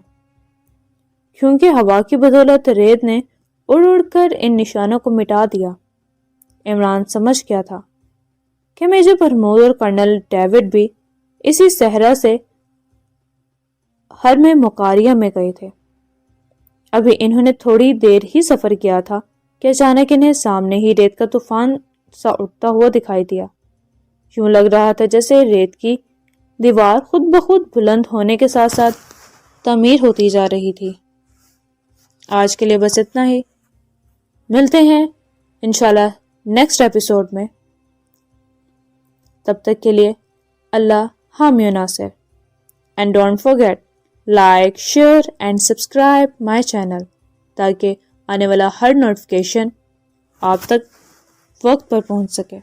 کیونکہ ہوا کی بدولت ریت نے اڑ اڑ کر ان نشانوں کو مٹا دیا۔ عمران سمجھ گیا تھا کہ میجر پرمود اور کرنل ڈیوڈ بھی اسی صحرا سے حرم مکاریہ میں گئے تھے۔ ابھی انہوں نے تھوڑی دیر ہی سفر کیا تھا کہ اچانک انہیں سامنے ہی ریت کا طوفان سا اٹھتا ہوا دکھائی دیا۔ یوں لگ رہا تھا جیسے ریت کی دیوار خود بخود بلند ہونے کے ساتھ ساتھ تعمیر ہوتی جا رہی تھی۔ آج کے لیے بس اتنا ہی، ملتے ہیں انشاءاللہ نیکسٹ ایپیسوڈ میں۔ تب تک کے لیے اللہ حامی و ناصر، and don't forget like, share and subscribe my channel تاکہ آنے والا ہر نوٹیفیکیشن آپ تک وقت پر پہنچ سکے۔